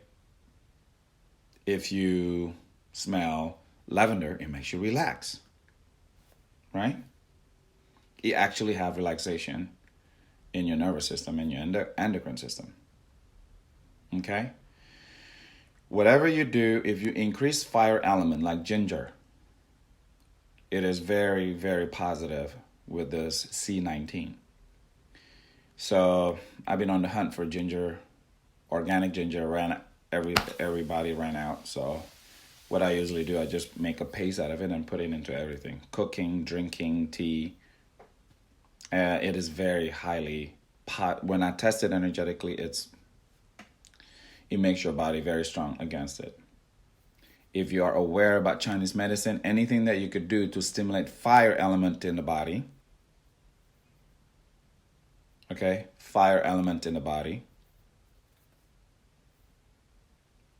S1: if you smell lavender, it makes you relax. Right? You actually have relaxation in your nervous system, in your endocrine system. Okay? Whatever you do, if you increase fire element like ginger, it is very, very positive with this C19. So I've been on the hunt for ginger, organic ginger. Everybody ran out. So what I usually do, I just make a paste out of it and put it into everything. Cooking, drinking, tea. It is very highly, when I test it energetically, it makes your body very strong against it. If you are aware about Chinese medicine, anything that you could do to stimulate fire element in the body, okay, fire element in the body,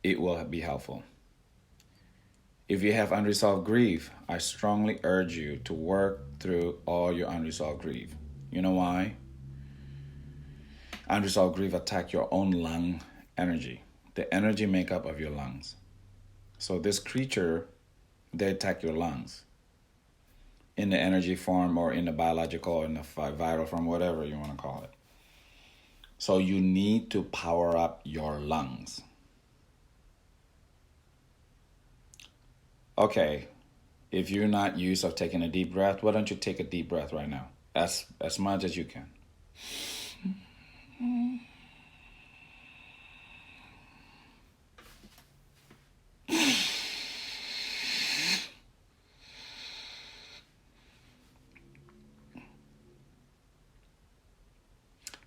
S1: it will be helpful. If you have unresolved grief, I strongly urge you to work through all your unresolved grief. You know why? Unresolved grief attack your own lung energy, the energy makeup of your lungs. So this creature, they attack your lungs in the energy form or in the biological, in the viral form, whatever you want to call it. So you need to power up your lungs. Okay, if you're not used to taking a deep breath, why don't you take a deep breath right now? As much as you can.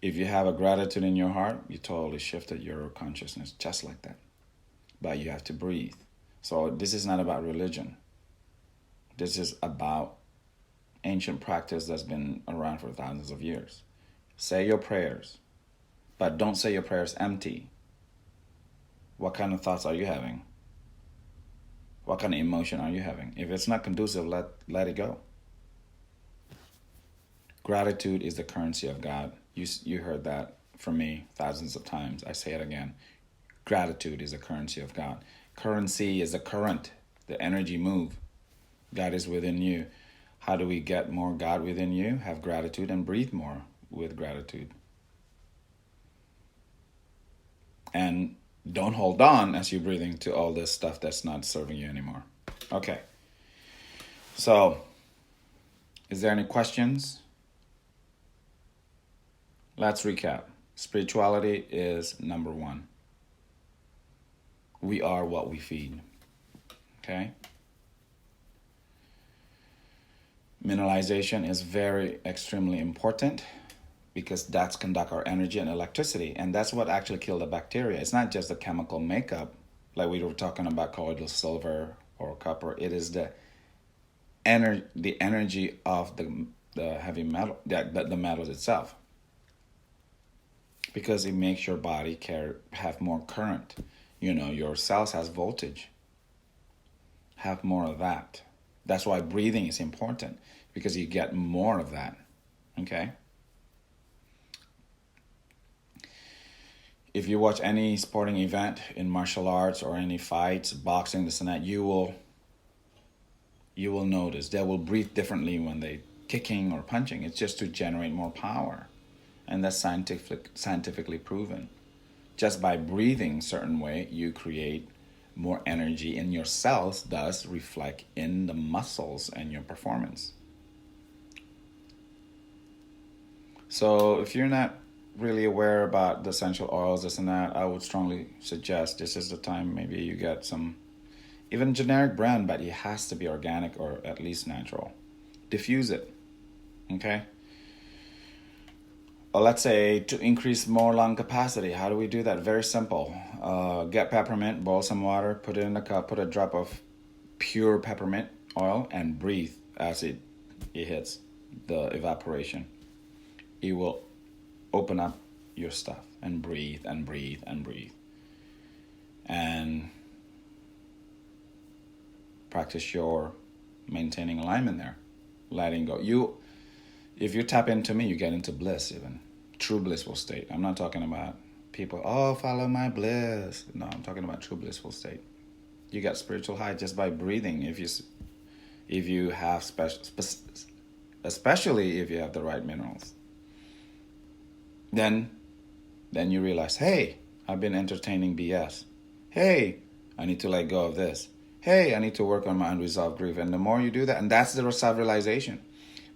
S1: If you have a gratitude in your heart, you totally shifted your consciousness just like that. But you have to breathe. So this is not about religion. This is about ancient practice that's been around for thousands of years. Say your prayers, but don't say your prayers empty. What kind of thoughts are you having? What kind of emotion are you having? If it's not conducive, let it go. Gratitude is the currency of God. You heard that from me thousands of times. I say it again. Gratitude is the currency of God. Currency is the current, the energy move. God is within you. How do we get more God within you? Have gratitude and breathe more with gratitude. And don't hold on as you're breathing to all this stuff that's not serving you anymore. Okay. So, is there any questions? Let's recap. Spirituality is number one. We are what we feed. Okay? Mineralization is extremely important because that's conduct our energy and electricity. And that's what actually killed the bacteria. It's not just the chemical makeup, like we were talking about colloidal silver or copper. It is the energy of the heavy metal, the metals itself. Because it makes your body have more current. You know, your cells has voltage. Have more of that. That's why breathing is important, because you get more of that. Okay? If you watch any sporting event in martial arts or any fights, boxing, this and that, you will notice they will breathe differently when they kicking or punching. It's just to generate more power. And that's scientifically proven. Just by breathing a certain way, you create more energy in your cells, thus reflect in the muscles and your performance. So if you're not really aware about the essential oils, this and that, I would strongly suggest this is the time maybe you get some, even generic brand, but it has to be organic or at least natural. diffuse it. Okay? Let's say to increase more lung capacity. How do we do that? Very simple. Get peppermint, boil some water, put it in a cup, put a drop of pure peppermint oil, and breathe as it hits the evaporation. It will open up your stuff and breathe and breathe and breathe. And practice your maintaining alignment there, letting go. If you tap into me, you get into bliss, even true blissful state. I'm not talking about people, follow my bliss. No, I'm talking about true blissful state. You get spiritual high just by breathing. If you have especially if you have the right minerals, then you realize, hey, I've been entertaining BS. Hey, I need to let go of this. Hey, I need to work on my unresolved grief. And the more you do that, and that's the self-realization.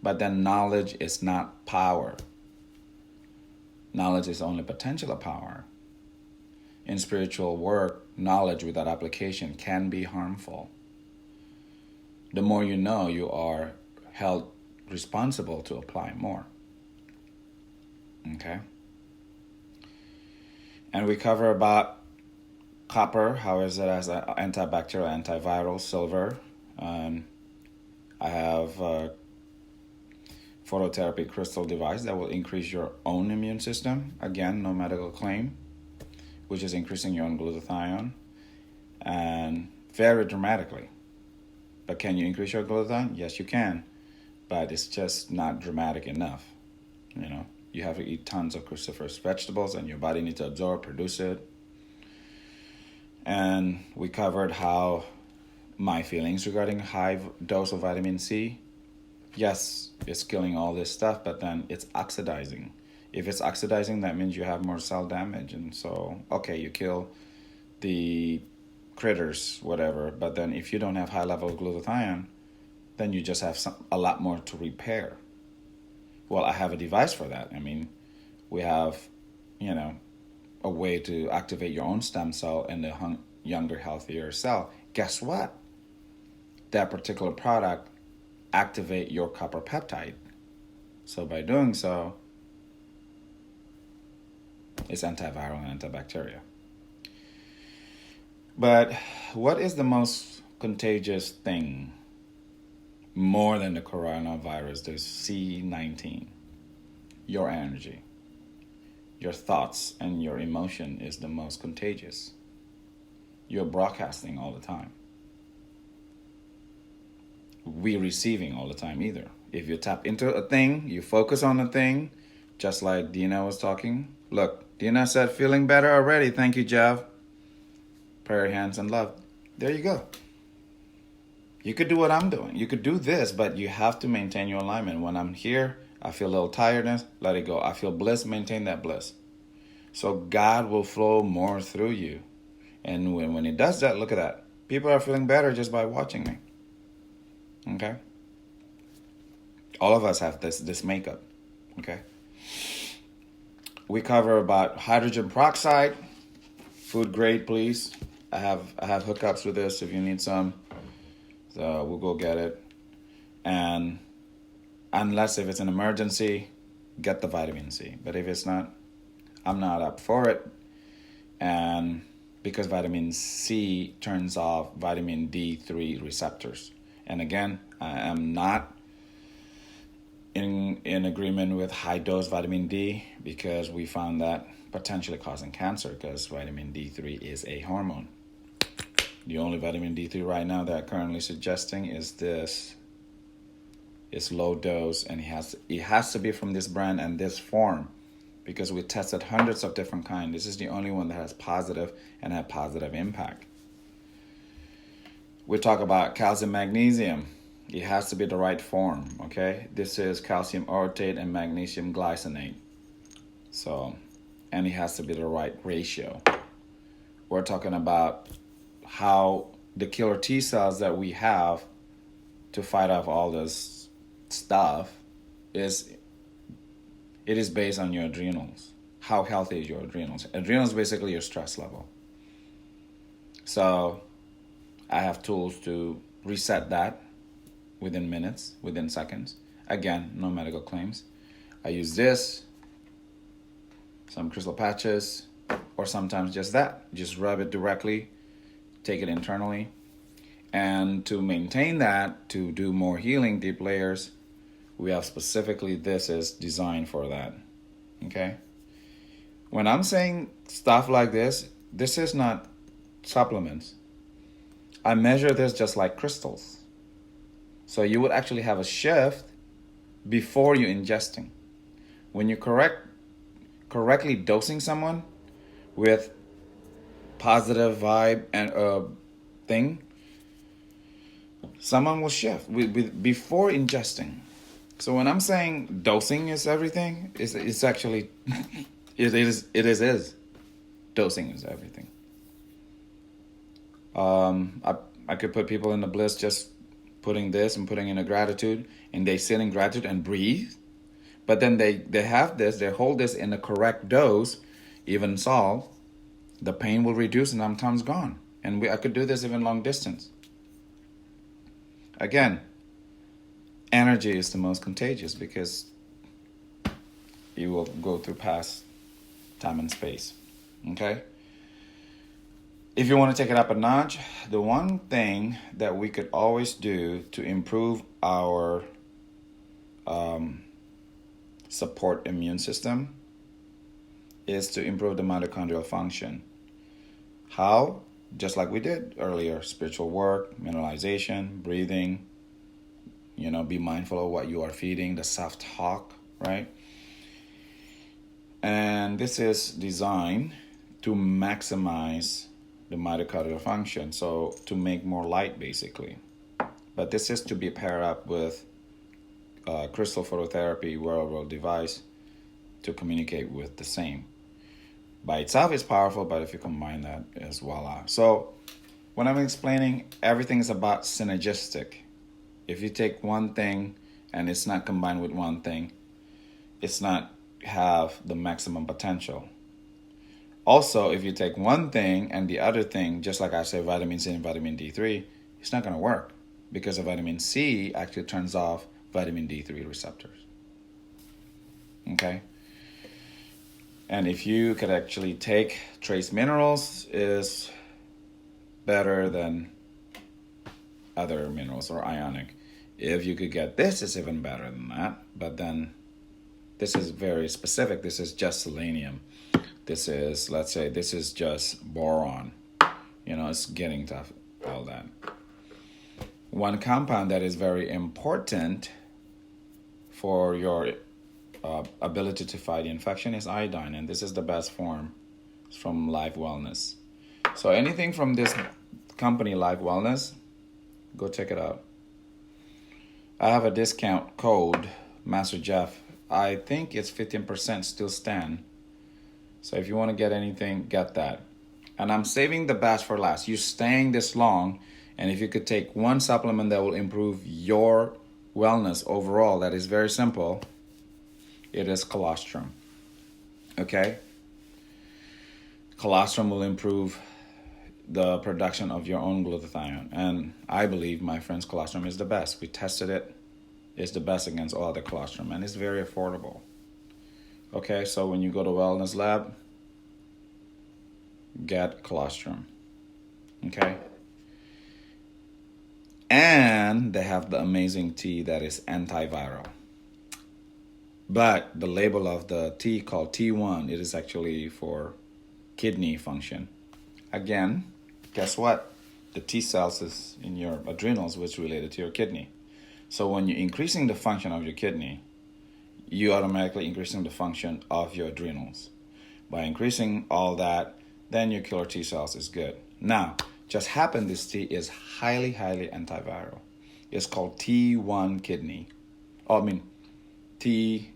S1: But then knowledge is not power. Knowledge is only potential of power. In spiritual work, knowledge without application can be harmful. The more you know, you are held responsible to apply more. Okay? And we cover about copper, how is it as an antibacterial, antiviral, silver. I have a phototherapy crystal device that will increase your own immune system. Again, no medical claim, which is increasing your own glutathione, and very dramatically. But can you increase your glutathione? Yes, you can, but it's just not dramatic enough. You have to eat tons of cruciferous vegetables, and your body needs to absorb, produce it. And we covered how my feelings regarding high dose of vitamin C, yes, it's killing all this stuff, but then it's oxidizing. If it's oxidizing, that means you have more cell damage. And so, okay, you kill the critters, whatever, but then if you don't have high level of glutathione, then you just have a lot more to repair. Well, I have a device for that. We have, a way to activate your own stem cell in the younger, healthier cell. Guess what? That particular product activate your copper peptide. So by doing so, it's antiviral and antibacterial. But what is the most contagious thing more than the coronavirus, the C-19? Your energy. Your thoughts and your emotion is the most contagious. You're broadcasting all the time. We're receiving all the time either. If you tap into a thing, you focus on a thing, just like Dina was talking. Look, Dina said, feeling better already. Thank you, Jeff. Prayer hands and love. There you go. You could do what I'm doing. You could do this, but you have to maintain your alignment. When I'm here, I feel a little tiredness, let it go. I feel bliss, maintain that bliss. So God will flow more through you. And when He does that, look at that. People are feeling better just by watching me. Okay? All of us have this makeup. Okay? We cover about hydrogen peroxide. Food grade, please. I have hookups with this if you need some. So we'll go get it. And unless if it's an emergency, get the vitamin C. But if it's not, I'm not up for it. And because vitamin C turns off vitamin D3 receptors. And again, I am not in agreement with high dose vitamin D because we found that potentially causing cancer because vitamin D3 is a hormone. The only vitamin D3 right now that I'm currently suggesting is this. It's low dose, and it has to be from this brand and this form because we tested hundreds of different kinds. This is the only one that has positive and had positive impact. We talk about calcium magnesium. It has to be the right form, okay? This is calcium orotate and magnesium glycinate. So, and it has to be the right ratio. We're talking about how the killer T cells that we have to fight off all this stuff it is based on your adrenals. How healthy is your adrenals? Adrenals is basically your stress level. So I have tools to reset that within minutes, within seconds. Again, no medical claims. I use this, some crystal patches, or sometimes just that. Just rub it directly, take it internally. And to maintain that, to do more healing, deep layers, we have specifically this is designed for that. Okay? When I'm saying stuff like this is not supplements. I measure this just like crystals. So you would actually have a shift before you ingesting. When you correctly dosing someone with positive vibe and thing, someone will shift before ingesting. So when I'm saying dosing is everything, it's actually it is dosing is everything. I could put people in the bliss just putting this and putting in a gratitude, and they sit in gratitude and breathe. But then they have this, they hold this in the correct dose, even solve, the pain will reduce and sometimes gone. And I could do this even long distance. Again, energy is the most contagious because you will go through past time and space. Okay? If you want to take it up a notch, the one thing that we could always do to improve our support immune system is to improve the mitochondrial function. How? Just like we did earlier, spiritual work, mineralization, breathing, be mindful of what you are feeding, the self-talk, right? And this is designed to maximize the mitochondrial function, so to make more light basically. But this is to be paired up with crystal phototherapy wearable device to communicate with the same. By itself it's powerful, but if you combine that, is voila. So when I'm explaining, everything is about synergistic. If you take one thing and it's not combined with one thing, it's not have the maximum potential. Also, if you take one thing and the other thing, just like I say, vitamin C and vitamin D3, it's not going to work because the vitamin C actually turns off vitamin D3 receptors. Okay? And if you could actually take trace minerals, is better than other minerals or ionic. If you could get this, it's even better than that. But then this is very specific. This is just selenium. This is, let's say, this is just boron. It's getting tough, all that. One compound that is very important for your ability to fight infection is iodine, and this is the best form. It's from Life Wellness. So anything from this company, Life Wellness, go check it out. I have a discount code, Master Jeff. I think it's 15% still stand. So if you want to get anything, get that. And I'm saving the best for last. You're staying this long, and if you could take one supplement that will improve your wellness overall, that is very simple, it is colostrum. Okay? Colostrum will improve the production of your own glutathione. And I believe, my friends, colostrum is the best. We tested it. It's the best against all other colostrum, and it's very affordable. Okay, so when you go to Wellness Lab, get colostrum. Okay? And they have the amazing tea that is antiviral. But the label of the tea called T1, it is actually for kidney function. Again, guess what? The T cells is in your adrenals, which is related to your kidney. So when you're increasing the function of your kidney, you automatically increasing the function of your adrenals. By increasing all that, then your killer T cells is good. Now, just happen this tea is highly, highly antiviral. It's called T1 kidney.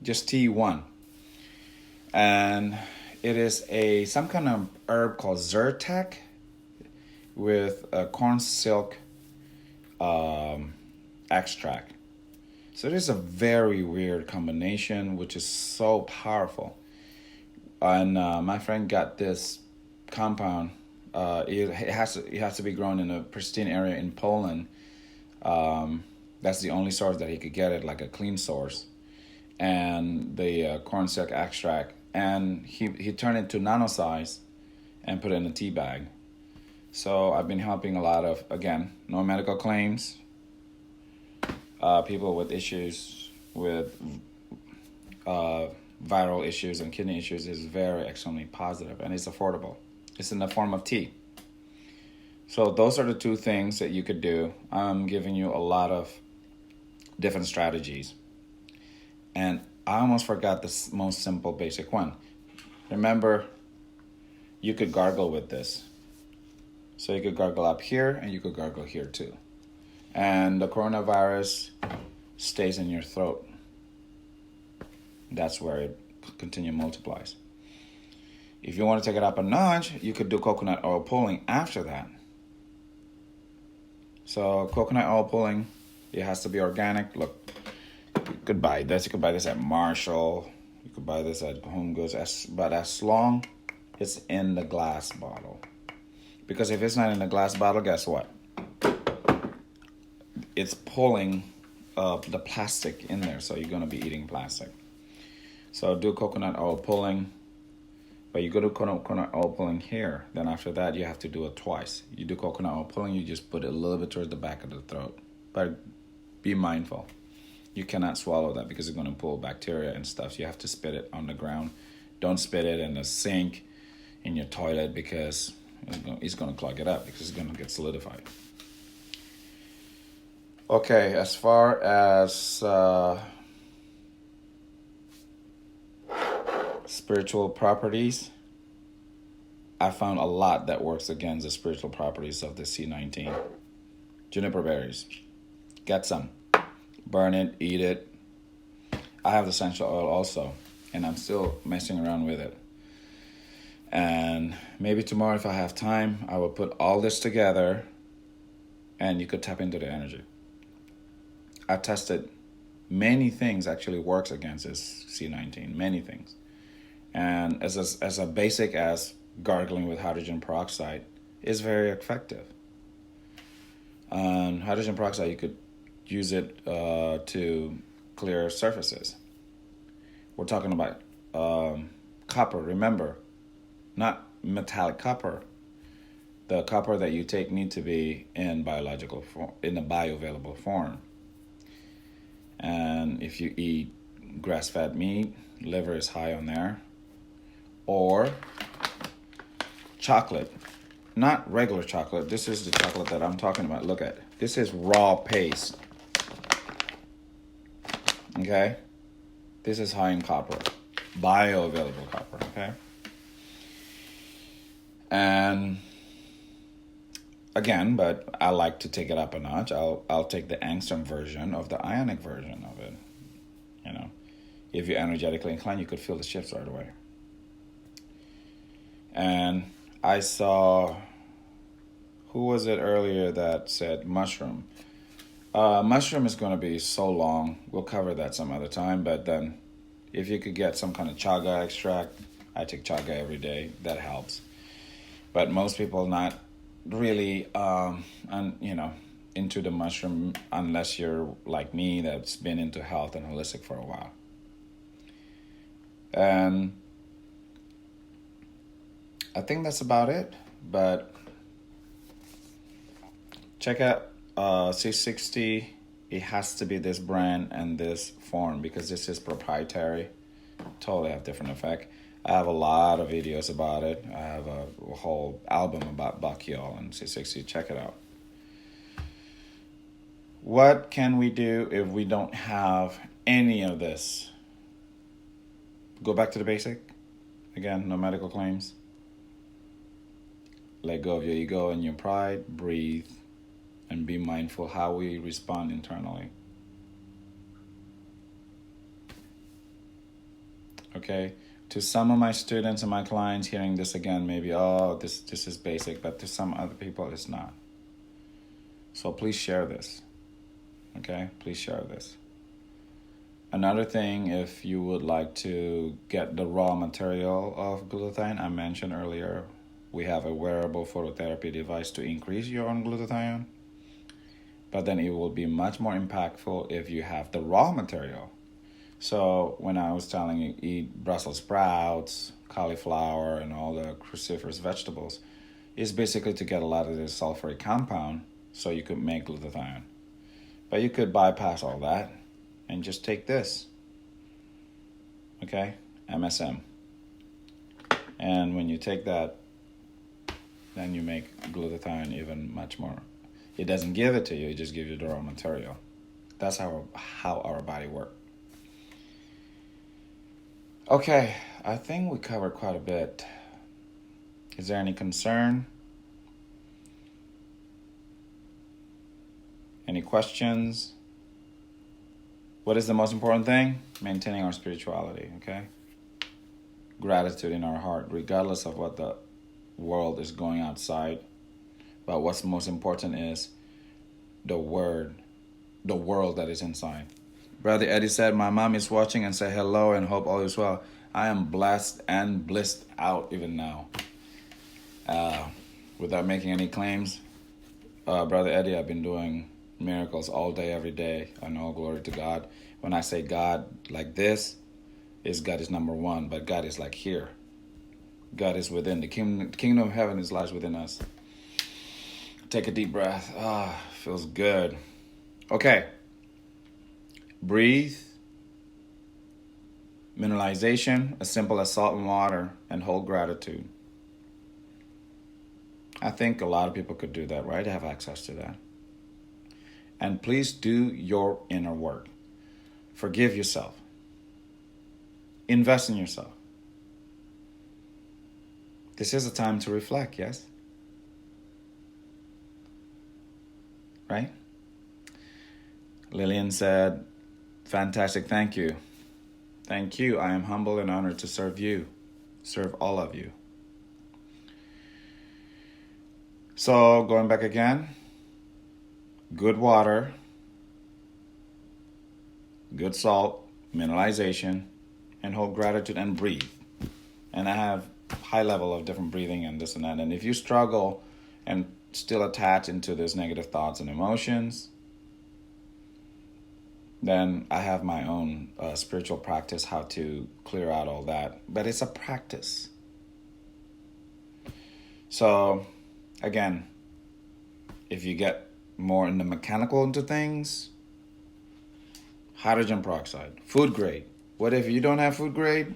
S1: Just T1. And it is some kind of herb called Zyrtec with a corn silk extract. So it is a very weird combination, which is so powerful. And my friend got this compound. It has to be grown in a pristine area in Poland. That's the only source that he could get it, like a clean source. And the corn silk extract. And he turned it to nano size and put it in a tea bag. So I've been helping a lot of, again, no medical claims, people with issues with viral issues and kidney issues is very extremely positive, and it's affordable. It's in the form of tea. So those are the two things that you could do. I'm giving you a lot of different strategies. And I almost forgot the most simple basic one. Remember, you could gargle with this. So you could gargle up here and you could gargle here too. And the coronavirus stays in your throat. That's where it continue multiplies. If you want to take it up a notch, you could do coconut oil pulling after that. So coconut oil pulling, it has to be organic. Look, you could buy this. You could buy this at Marshall. You could buy this at Home Goods. But as long it's in the glass bottle. Because if it's not in the glass bottle, guess what? It's pulling the plastic in there, so you're going to be eating plastic. So do coconut oil pulling, but you go to coconut oil pulling here. Then after that, you have to do it twice. You do coconut oil pulling, you just put it a little bit towards the back of the throat. But be mindful. You cannot swallow that because it's going to pull bacteria and stuff. So you have to spit it on the ground. Don't spit it in the sink, in your toilet, because it's going to clog it up because it's going to get solidified. Okay, as far as spiritual properties, I found a lot that works against the spiritual properties of the C19. Juniper berries. Get some. Burn it, eat it. I have the essential oil also, and I'm still messing around with it. And maybe tomorrow, if I have time, I will put all this together and you could tap into the energy. I tested many things actually works against this C19, many things. And as a basic as gargling with hydrogen peroxide is very effective. Hydrogen peroxide, you could use it to clear surfaces. We're talking about copper, remember, not metallic copper. The copper that you take need to be in biological form, in a bioavailable form. And if you eat grass-fed meat, liver is high on there. Or chocolate, not regular chocolate. This is the chocolate that I'm talking about. Look at it. This is raw paste. Okay? This is high in copper, bioavailable copper, okay? And again, but I like to take it up a notch. I'll take the angstrom version of the ionic version of it. You know, if you're energetically inclined, you could feel the shifts right away. And I saw, who was it earlier that said mushroom? Mushroom is going to be so long. We'll cover that some other time. But then if you could get some kind of chaga extract, I take chaga every day. That helps. But most people not really, into the mushroom unless you're like me that's been into health and holistic for a while. And I think that's about it. But check out C60. It has to be this brand and this form because this is proprietary. Totally have different effect. I have a lot of videos about it. I have a whole album about Bachiol and C60. Check it out. What can we do if we don't have any of this? Go back to the basic. Again, no medical claims. Let go of your ego and your pride. Breathe. And be mindful how we respond internally. Okay? To some of my students and my clients hearing this again, maybe, this is basic, but to some other people, it's not. So please share this. Okay? Please share this. Another thing, if you would like to get the raw material of glutathione, I mentioned earlier, we have a wearable phototherapy device to increase your own glutathione. but then it will be much more impactful if you have the raw material. So when I was telling you eat Brussels sprouts, cauliflower, and all the cruciferous vegetables, it's basically to get a lot of this sulfuric compound so you could make glutathione. But you could bypass all that and just take this, okay, MSM. And when you take that, then you make glutathione even much more. It doesn't give it to you, it just gives you the raw material. That's how our body works. Okay, I think we covered quite a bit. Is there any concern? Any questions? What is the most important thing? Maintaining our spirituality, okay? Gratitude in our heart, regardless of what the world is going outside. But what's most important is the world that is inside. Brother Eddie said, my mom is watching and say hello and hope all is well. I am blessed and blissed out even now. Without making any claims, Brother Eddie, I've been doing miracles all day, every day, and all glory to God. When I say God like this, God is number one, but God is like here. God is within. The kingdom of heaven lies within us. Take a deep breath. Feels good. Okay. Breathe. Mineralization, as simple as salt and water, and hold gratitude. I think a lot of people could do that, right? Have access to that. And please do your inner work. Forgive yourself. Invest in yourself. This is a time to reflect, yes? Right? Lillian said, fantastic, thank you. Thank you. I am humbled and honored to serve you, serve all of you. So, going back again, good water, good salt, mineralization, and hold gratitude and breathe. And I have high level of different breathing and this and that. And if you struggle and still attach into those negative thoughts and emotions, then I have my own spiritual practice, how to clear out all that. But it's a practice. So, again, if you get more into mechanical into things, hydrogen peroxide, food grade. What if you don't have food grade?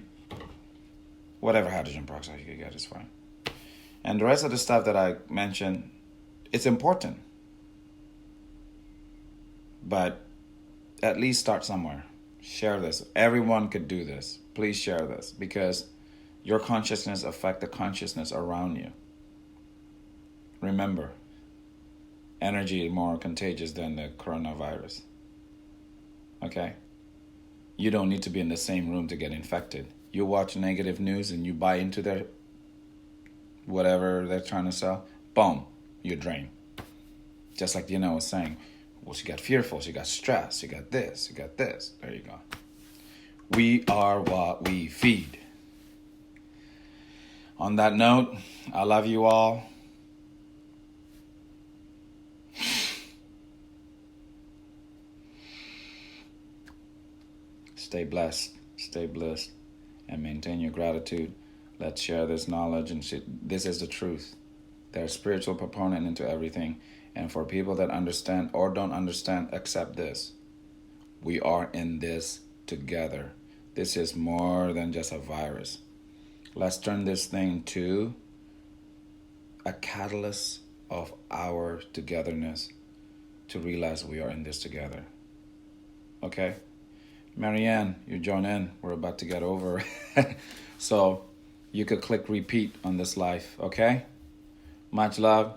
S1: Whatever hydrogen peroxide you can get is fine. And the rest of the stuff that I mentioned, it's important. But at least start somewhere. Share this. Everyone could do this. Please share this, because your consciousness affects the consciousness around you. Remember, energy is more contagious than the coronavirus. Okay? You don't need to be in the same room to get infected. You watch negative news and you buy into their whatever they're trying to sell, boom, you drain. Just like Dina was saying, well, she got fearful, she got stressed, she got this, she got this. There you go. We are what we feed. On that note, I love you all. Stay blessed, stay blessed, and maintain your gratitude. Let's share this knowledge and this is the truth. There's spiritual proponent into everything. And for people that understand or don't understand, accept this. We are in this together. This is more than just a virus. Let's turn this thing to a catalyst of our togetherness to realize we are in this together. Okay? Marianne, you join in. We're about to get over. So you could click repeat on this live. Okay? Much love.